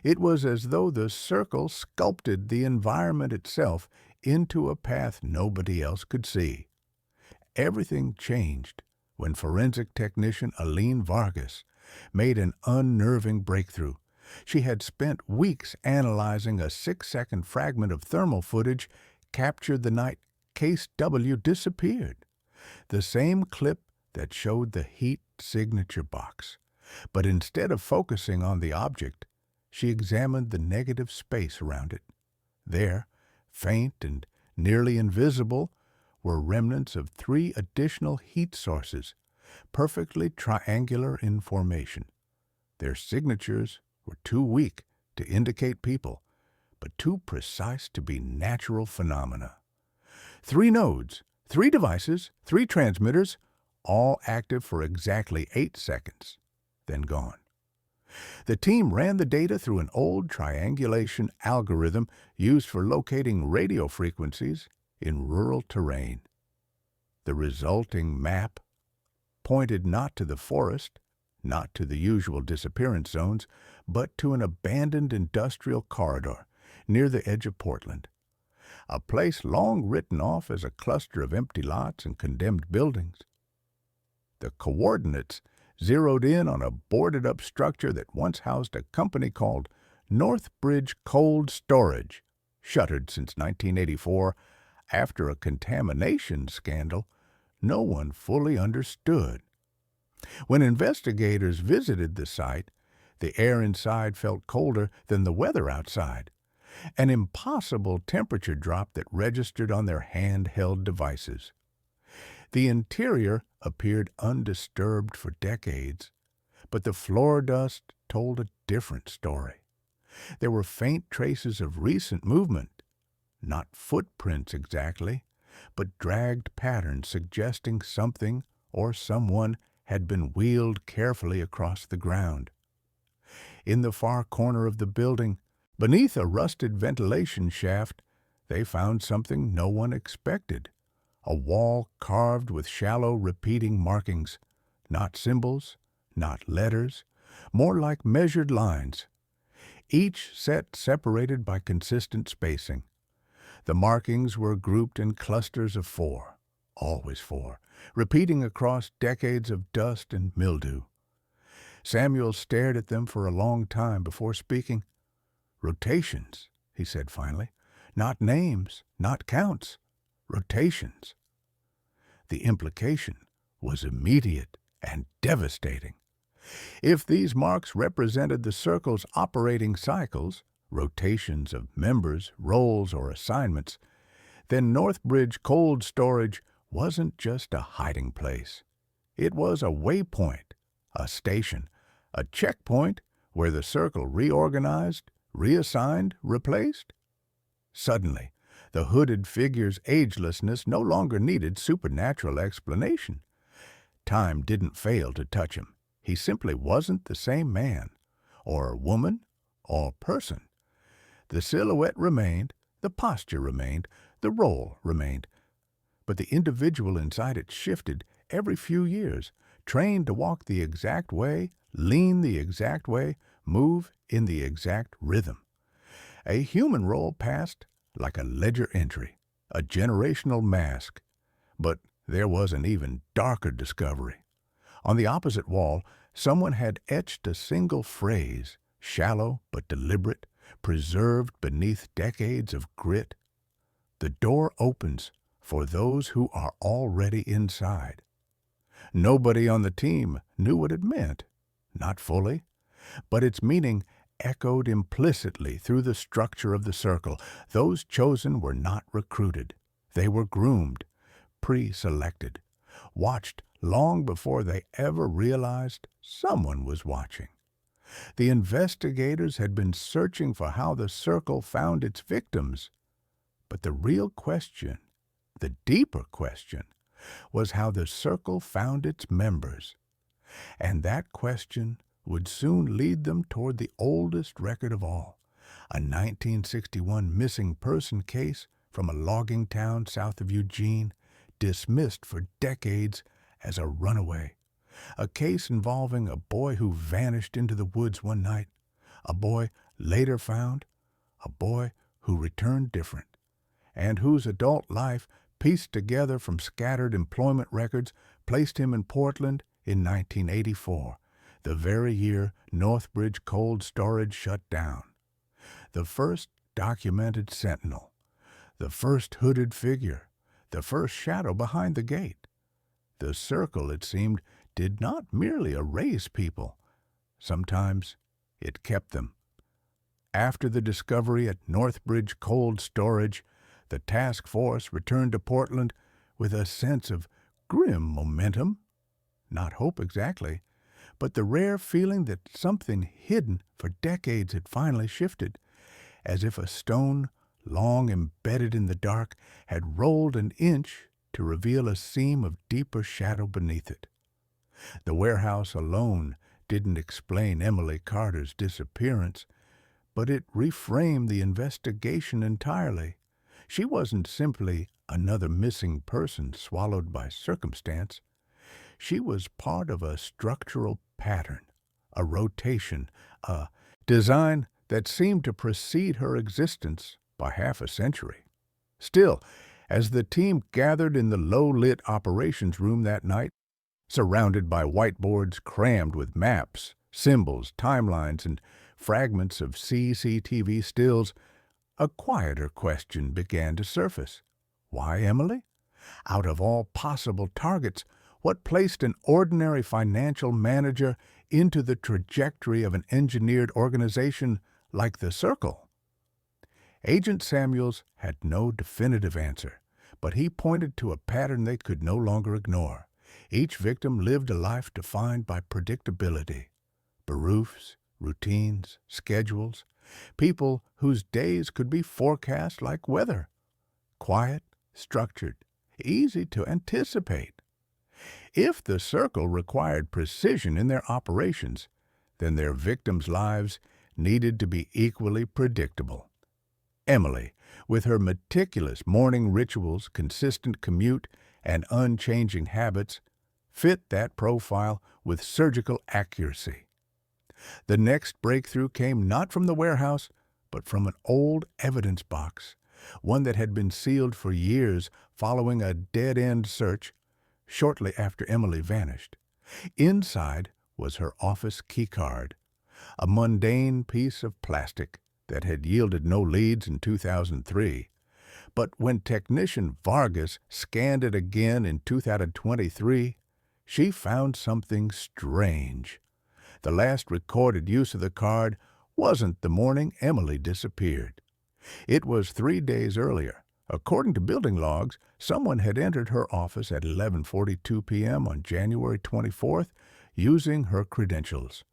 Speaker 1: It was as though the circle sculpted the environment itself into a path nobody else could see. Everything changed when forensic technician Aline Vargas made an unnerving breakthrough. She had spent weeks analyzing a 6-second fragment of thermal footage captured the night Case W disappeared, the same clip that showed the heat signature box. But instead of focusing on the object, she examined the negative space around it. There, faint and nearly invisible, were remnants of 3 additional heat sources, perfectly triangular in formation. Their signatures were too weak to indicate people, but too precise to be natural phenomena. 3 nodes, 3 devices, 3 transmitters, all active for exactly 8 seconds, then gone. The team ran the data through an old triangulation algorithm used for locating radio frequencies in rural terrain. The resulting map pointed not to the forest, not to the usual disappearance zones, but to an abandoned industrial corridor near the edge of Portland, a place long written off as a cluster of empty lots and condemned buildings. The coordinates zeroed in on a boarded-up structure that once housed a company called Northbridge Cold Storage, shuttered since 1984 after a contamination scandal no one fully understood. When investigators visited the site, the air inside felt colder than the weather outside, an impossible temperature drop that registered on their handheld devices. The interior appeared undisturbed for decades, but the floor dust told a different story. There were faint traces of recent movement, not footprints exactly, but dragged patterns suggesting something or someone had been wheeled carefully across the ground. In the far corner of the building, beneath a rusted ventilation shaft, they found something no one expected. A wall carved with shallow repeating markings, not symbols, not letters, more like measured lines, each set separated by consistent spacing. The markings were grouped in clusters of four, always four, repeating across decades of dust and mildew. Samuel stared at them for a long time before speaking. "Rotations," he said finally. "Not names, not counts. Rotations." The implication was immediate and devastating. If these marks represented the circle's operating cycles, rotations of members, roles, or assignments, then Northbridge Cold Storage wasn't just a hiding place. It was a waypoint, a station, a checkpoint where the circle reorganized, reassigned, replaced. Suddenly, the hooded figure's agelessness no longer needed supernatural explanation. Time didn't fail to touch him. He simply wasn't the same man, or woman, or person. The silhouette remained, the posture remained, the role remained. But the individual inside it shifted every few years, trained to walk the exact way, lean the exact way, move in the exact rhythm. A human role passed like a ledger entry, a generational mask. But there was an even darker discovery. On the opposite wall, someone had etched a single phrase, shallow but deliberate, preserved beneath decades of grit. "The door opens for those who are already inside." Nobody on the team knew what it meant, not fully, but its meaning echoed implicitly through the structure of the circle. Those chosen were not recruited. They were groomed, pre-selected, watched long before they ever realized someone was watching. The investigators had been searching for how the circle found its victims. But the real question, the deeper question, was how the circle found its members. And that question would soon lead them toward the oldest record of all, a 1961 missing person case from a logging town south of Eugene, dismissed for decades as a runaway. A case involving a boy who vanished into the woods one night, a boy later found, a boy who returned different, and whose adult life, pieced together from scattered employment records, placed him in Portland in 1984, the very year Northbridge Cold Storage shut down. The first documented sentinel, the first hooded figure, the first shadow behind the gate. The circle, it seemed, did not merely erase people. Sometimes it kept them. After the discovery at Northbridge Cold Storage, the task force returned to Portland with a sense of grim momentum. Not hope exactly, but the rare feeling that something hidden for decades had finally shifted, as if a stone long embedded in the dark had rolled an inch to reveal a seam of deeper shadow beneath it. The warehouse alone didn't explain Emily Carter's disappearance, but it reframed the investigation entirely. She wasn't simply another missing person swallowed by circumstance. She was part of a structural pattern, a rotation, a design that seemed to precede her existence by half a century. Still, as the team gathered in the low-lit operations room that night, surrounded by whiteboards crammed with maps, symbols, timelines, and fragments of CCTV stills, a quieter question began to surface. Why Emily? Out of all possible targets, what placed an ordinary financial manager into the trajectory of an engineered organization like the Circle? Agent Samuels had no definitive answer, but he pointed to a pattern they could no longer ignore. Each victim lived a life defined by predictability. Baroufs, routines, schedules, people whose days could be forecast like weather. Quiet, structured, easy to anticipate. If the Circle required precision in their operations, then their victims' lives needed to be equally predictable. Emily, with her meticulous morning rituals, consistent commute, and unchanging habits, fit that profile with surgical accuracy. The next breakthrough came not from the warehouse, but from an old evidence box, one that had been sealed for years following a dead-end search shortly after Emily vanished. Inside was her office keycard, a mundane piece of plastic that had yielded no leads in 2003. But when technician Vargas scanned it again in 2023, she found something strange. The last recorded use of the card wasn't the morning Emily disappeared. It was 3 days earlier. According to building logs, someone had entered her office at 11:42 p.m. on January 24th using her credentials.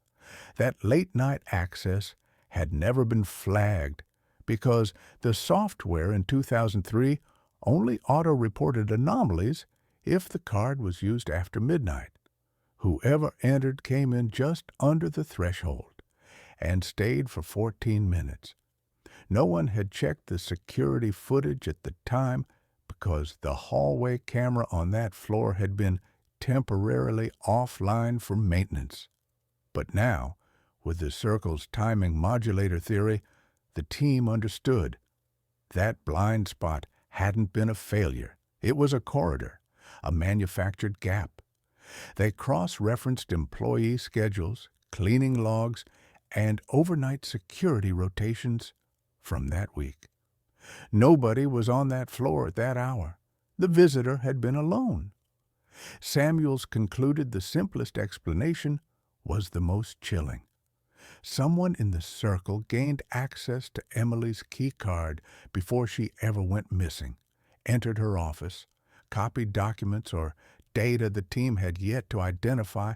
Speaker 1: That late-night access had never been flagged because the software in 2003 only auto-reported anomalies if the card was used after midnight. Whoever entered came in just under the threshold and stayed for 14 minutes. No one had checked the security footage at the time because the hallway camera on that floor had been temporarily offline for maintenance. But now, with the circle's timing modulator theory, the team understood. That blind spot hadn't been a failure. It was a corridor, a manufactured gap. They cross-referenced employee schedules, cleaning logs, and overnight security rotations from that week. Nobody was on that floor at that hour. The visitor had been alone. Samuels concluded the simplest explanation was the most chilling. Someone in the circle gained access to Emily's key card before she ever went missing, entered her office, copied documents or data the team had yet to identify,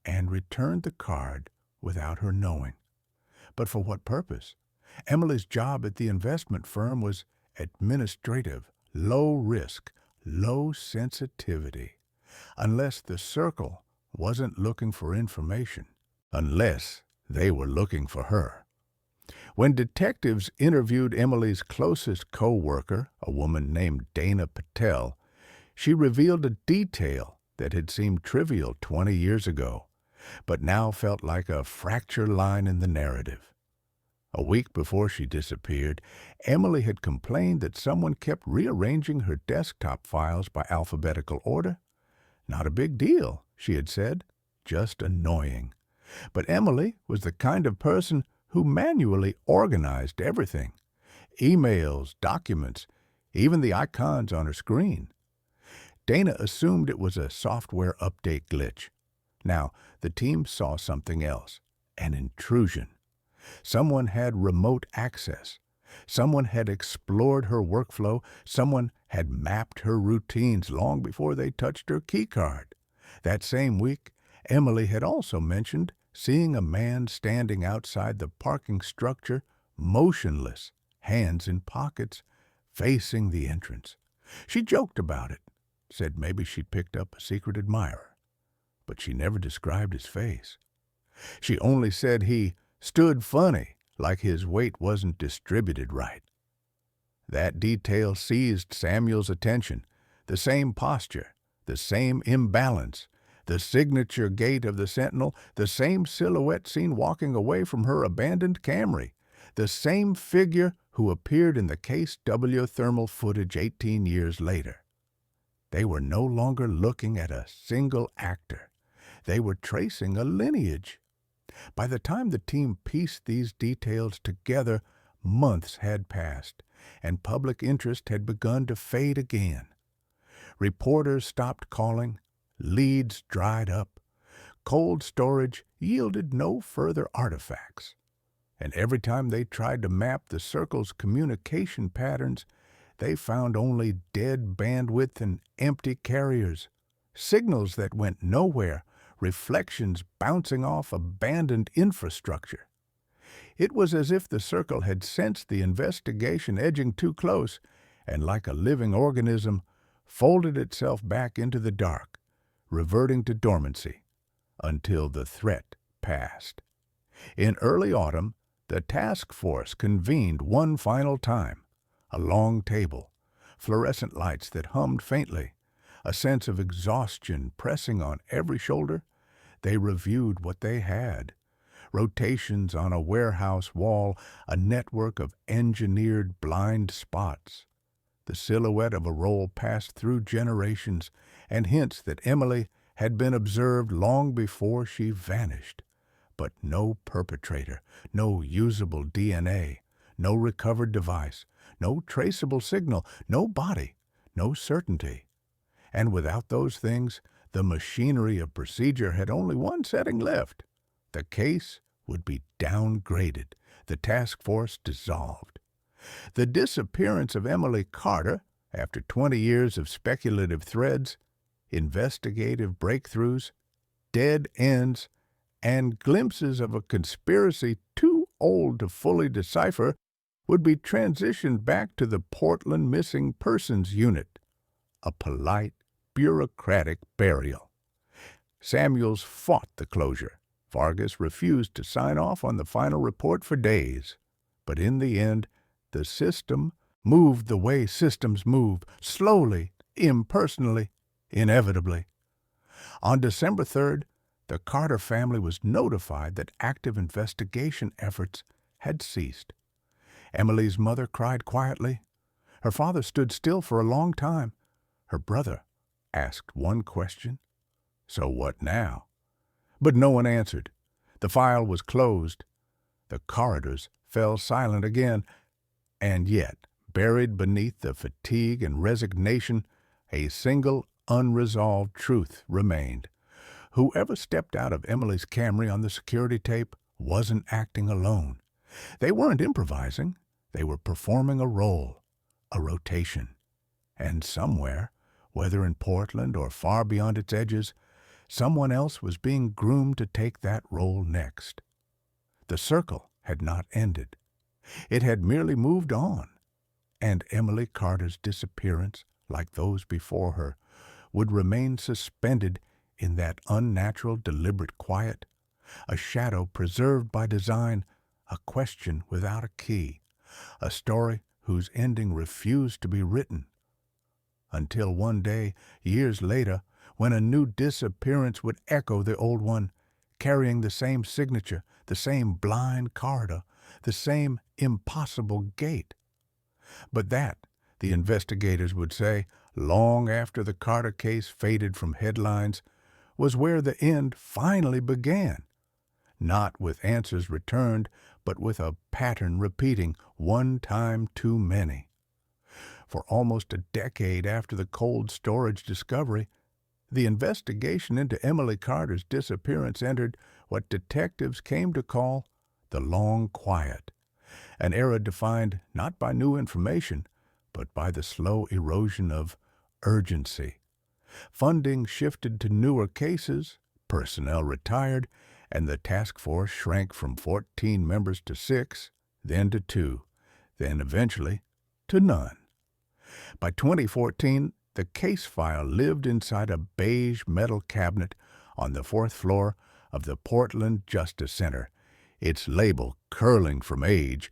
Speaker 1: and returned the card without her knowing. But for what purpose? Emily's job at the investment firm was administrative, low risk, low sensitivity. Unless the circle wasn't looking for information, unless they were looking for her. When detectives interviewed Emily's closest co-worker, a woman named Dana Patel, she revealed a detail that had seemed trivial 20 years ago, but now felt like a fracture line in the narrative. A week before she disappeared, Emily had complained that someone kept rearranging her desktop files by alphabetical order. Not a big deal, she had said, just annoying. But Emily was the kind of person who manually organized everything. Emails, documents, even the icons on her screen. Dana assumed it was a software update glitch. Now, the team saw something else, an intrusion. Someone had remote access. Someone had explored her workflow. Someone had mapped her routines long before they touched her keycard. That same week, Emily had also mentioned seeing a man standing outside the parking structure, motionless, hands in pockets, facing the entrance. She joked about it, said maybe she'd picked up a secret admirer, but she never described his face. She only said he stood funny, like his weight wasn't distributed right. That detail seized Samuel's attention, the same posture, the same imbalance, the signature gait of the sentinel, the same silhouette seen walking away from her abandoned Camry, the same figure who appeared in the Case W thermal footage 18 years later. They were no longer looking at a single actor. They were tracing a lineage. By the time the team pieced these details together, months had passed, and public interest had begun to fade again. Reporters stopped calling, leads dried up, cold storage yielded no further artifacts. And every time they tried to map the circle's communication patterns, they found only dead bandwidth and empty carriers, signals that went nowhere, reflections bouncing off abandoned infrastructure. It was as if the circle had sensed the investigation edging too close and, like a living organism, folded itself back into the dark, reverting to dormancy until the threat passed. In early autumn, The task force convened one final time. A long table, fluorescent lights that hummed faintly, a sense of exhaustion pressing on every shoulder. They reviewed what they had. Rotations on a warehouse wall, a network of engineered blind spots. The silhouette of a role passed through generations, and hints that Emily had been observed long before she vanished. But no perpetrator, no usable DNA, no recovered device, no traceable signal, no body, no certainty. And without those things, the machinery of procedure had only one setting left. The case would be downgraded, the task force dissolved. The disappearance of Emily Carter, after 20 years of speculative threads, investigative breakthroughs, dead ends, and glimpses of a conspiracy too old to fully decipher, would be transitioned back to the Portland Missing Persons Unit, a polite, bureaucratic burial. Samuels fought the closure. Vargas refused to sign off on the final report for days. But in the end, the system moved the way systems move, slowly, impersonally, inevitably. On December 3rd, the Carter family was notified that active investigation efforts had ceased. Emily's mother cried quietly. Her father stood still for a long time. Her brother asked one question: "So what now?" But no one answered. The file was closed. The corridors fell silent again. And yet, buried beneath the fatigue and resignation, a single unresolved truth remained. Whoever stepped out of Emily's Camry on the security tape wasn't acting alone. They weren't improvising. They were performing a role, a rotation. And somewhere, whether in Portland or far beyond its edges, someone else was being groomed to take that role next. The circle had not ended. It had merely moved on, and Emily Carter's disappearance, like those before her, would remain suspended in that unnatural, deliberate quiet, a shadow preserved by design, a question without a key, a story whose ending refused to be written. Until one day, years later, when a new disappearance would echo the old one, carrying the same signature, the same blind corridor, the same impossible gate. But that, the investigators would say, long after the Carter case faded from headlines, was where the end finally began. Not with answers returned, but with a pattern repeating, one time too many. For almost a decade after the cold storage discovery, the investigation into Emily Carter's disappearance entered what detectives came to call the long quiet, an era defined not by new information, but by the slow erosion of urgency. Funding shifted to newer cases, personnel retired, and the task force shrank from 14 members to 6, then to 2, then eventually to none. By 2014, the case file lived inside a beige metal cabinet on the 4th floor of the Portland Justice Center, its label curling from age,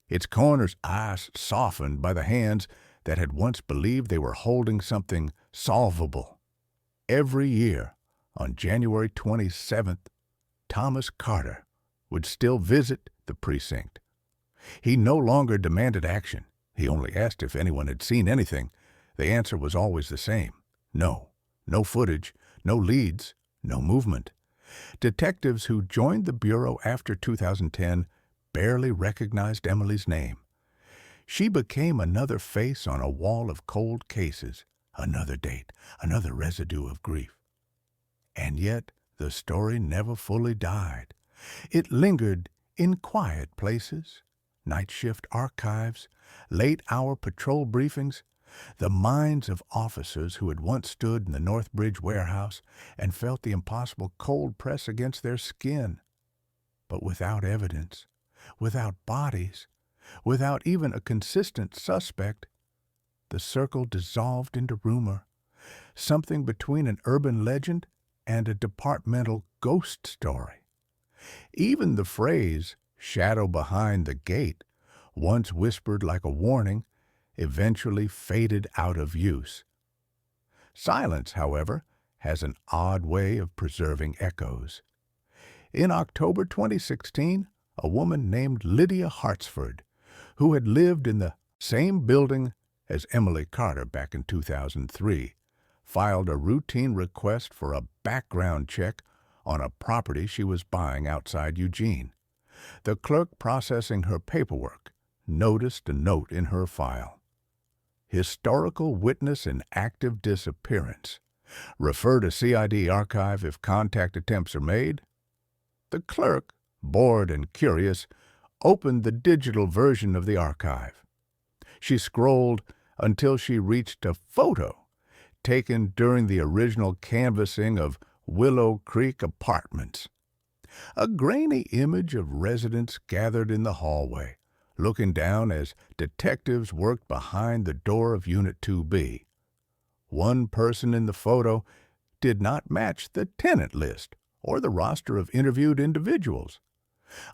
Speaker 1: its corners ice softened by the hands that had once believed they were holding something solvable. Every year, on January 27th, Thomas Carter would still visit the precinct. He no longer demanded action. He only asked if anyone had seen anything. The answer was always the same: no. No footage, no leads, no movement. Detectives who joined the Bureau after 2010 barely recognized Emily's name. She became another face on a wall of cold cases, another date, another residue of grief. And yet, the story never fully died. It lingered in quiet places, night shift archives, late-hour patrol briefings, the minds of officers who had once stood in the Northbridge warehouse and felt the impossible cold press against their skin. But without evidence, without bodies, without even a consistent suspect, the circle dissolved into rumor, something between an urban legend and a departmental ghost story. Even the phrase, shadow behind the gate, once whispered like a warning, eventually faded out of use. Silence, however, has an odd way of preserving echoes. In October 2016, a woman named Lydia Hartsford, who had lived in the same building as Emily Carter back in 2003, filed a routine request for a background check on a property she was buying outside Eugene. The clerk processing her paperwork noticed a note in her file. Historical witness in active disappearance. Refer to CID archive if contact attempts are made. The clerk, bored and curious, opened the digital version of the archive. She scrolled until she reached a photo taken during the original canvassing of Willow Creek Apartments. A grainy image of residents gathered in the hallway, looking down as detectives worked behind the door of Unit 2B. One person in the photo did not match the tenant list or the roster of interviewed individuals.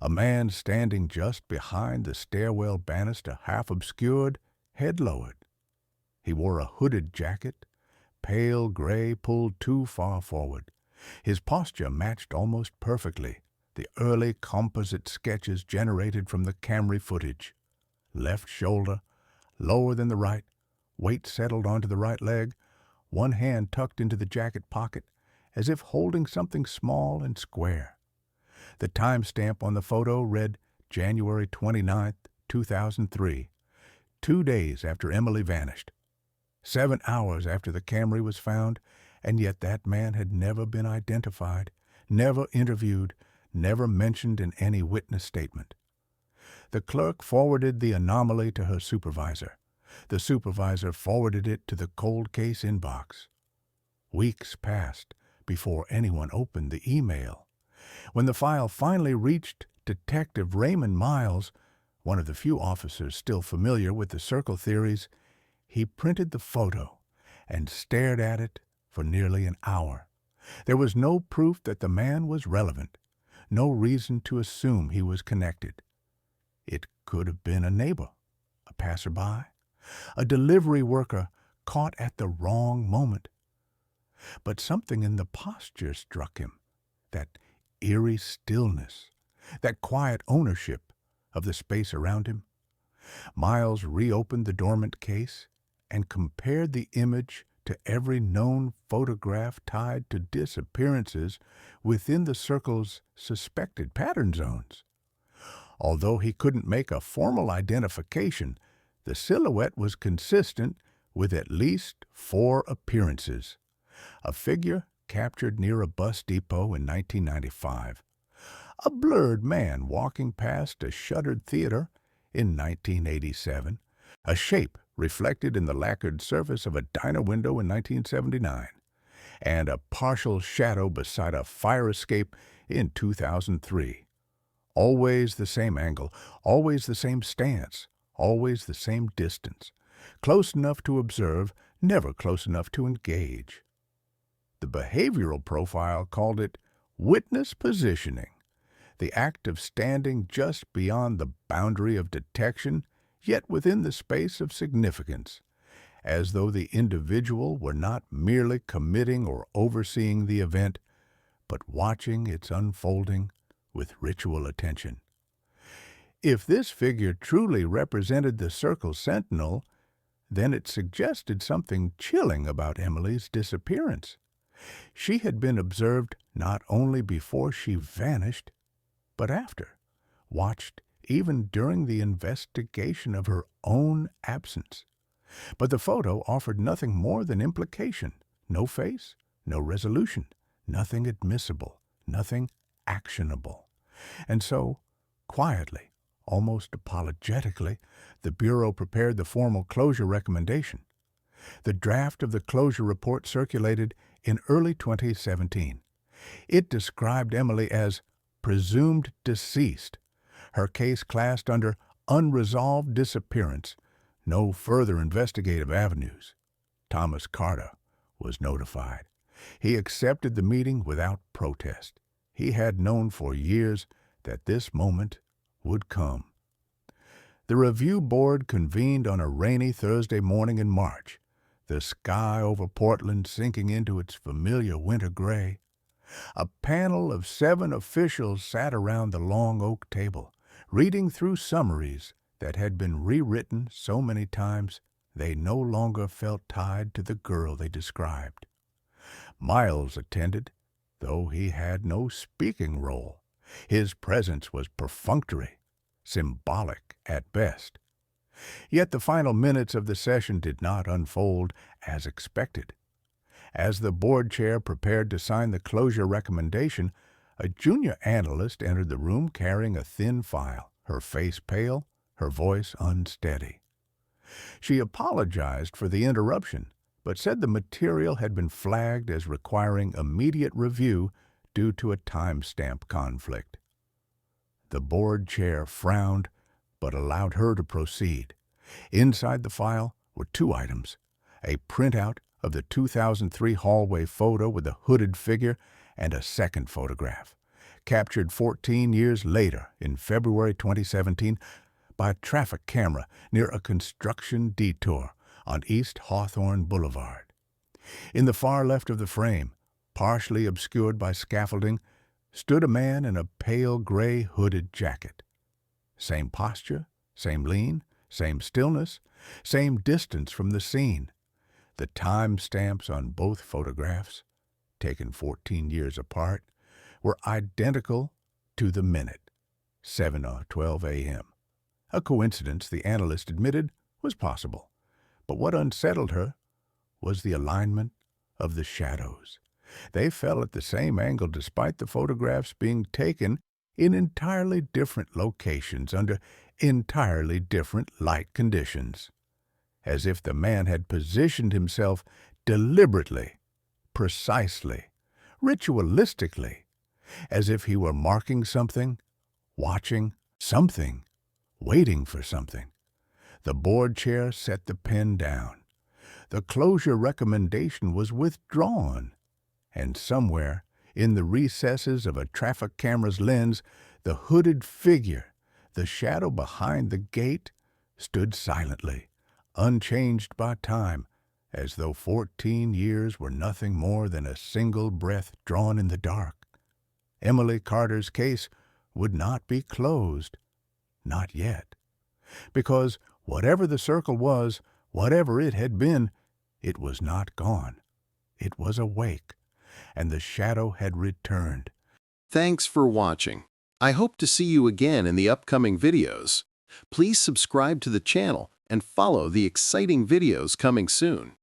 Speaker 1: A man standing just behind the stairwell banister, half obscured, head lowered. He wore a hooded jacket, pale gray pulled too far forward. His posture matched almost perfectly the early composite sketches generated from the Camry footage. Left shoulder, lower than the right, weight settled onto the right leg, one hand tucked into the jacket pocket, as if holding something small and square. The timestamp on the photo read January 29, 2003, 2 days after Emily vanished. 7 hours after the Camry was found, and yet that man had never been identified, never interviewed, never mentioned in any witness statement. The clerk forwarded the anomaly to her supervisor. The supervisor forwarded it to the cold case inbox. Weeks passed before anyone opened the email. When the file finally reached Detective Raymond Miles, one of the few officers still familiar with the circle theories, he printed the photo and stared at it for nearly an hour. There was no proof that the man was relevant, no reason to assume he was connected. It could have been a neighbor, a passerby, a delivery worker caught at the wrong moment. But something in the posture struck him, that eerie stillness, that quiet ownership of the space around him. Miles reopened the dormant case and compared the image to every known photograph tied to disappearances within the circle's suspected pattern zones. Although he couldn't make a formal identification, the silhouette was consistent with at least 4 appearances. A figure captured near a bus depot in 1995. A blurred man walking past a shuttered theater in 1987. A shape reflected in the lacquered surface of a diner window in 1979. And a partial shadow beside a fire escape in 2003. Always the same angle, always the same stance, always the same distance. Close enough to observe, never close enough to engage. The behavioral profile called it witness positioning, the act of standing just beyond the boundary of detection, yet within the space of significance, as though the individual were not merely committing or overseeing the event, but watching its unfolding with ritual attention. If this figure truly represented the Circle Sentinel, then it suggested something chilling about Emily's disappearance. She had been observed not only before she vanished, but after, watched even during the investigation of her own absence. But the photo offered nothing more than implication, no face, no resolution, nothing admissible, nothing actionable. And so, quietly, almost apologetically, the Bureau prepared the formal closure recommendation. The draft of the closure report circulated in early 2017. It described Emily as presumed deceased, her case classed under unresolved disappearance, no further investigative avenues. Thomas Carter was notified. He accepted the meeting without protest. He had known for years that this moment would come. The review board convened on a rainy Thursday morning in March, the sky over Portland sinking into its familiar winter gray. A panel of 7 officials sat around the long oak table, reading through summaries that had been rewritten so many times they no longer felt tied to the girl they described. Miles attended, though he had no speaking role. His presence was perfunctory, symbolic at best. Yet the final minutes of the session did not unfold as expected. As the board chair prepared to sign the closure recommendation, a junior analyst entered the room carrying a thin file, her face pale, her voice unsteady. She apologized for the interruption, but said the material had been flagged as requiring immediate review due to a timestamp conflict. The board chair frowned, but allowed her to proceed. Inside the file were 2 items: a printout of the 2003 hallway photo with a hooded figure and a second photograph, captured 14 years later in February 2017 by a traffic camera near a construction detour on East Hawthorne Boulevard. In the far left of the frame, partially obscured by scaffolding, stood a man in a pale gray hooded jacket. Same posture, same lean, same stillness, same distance from the scene. The time stamps on both photographs, taken 14 years apart, were identical to the minute, 7:12 a.m. A coincidence, the analyst admitted, was possible, but what unsettled her was the alignment of the shadows. They fell at the same angle despite the photographs being taken in entirely different locations under entirely different light conditions, as if the man had positioned himself deliberately, precisely, ritualistically, as if he were marking something, watching something, waiting for something. The board chair set the pen down. The closure recommendation was withdrawn, and somewhere in the recesses of a traffic camera's lens, the hooded figure, the shadow behind the gate, stood silently, unchanged by time, as though 14 years were nothing more than a single breath drawn in the dark. Emily Carter's case would not be closed, not yet, because whatever the circle was, whatever it had been, it was not gone. It was awake, and the shadow had returned.
Speaker 2: Thanks for watching. I hope to see you again in the upcoming videos. Please subscribe to the channel and follow the exciting videos coming soon.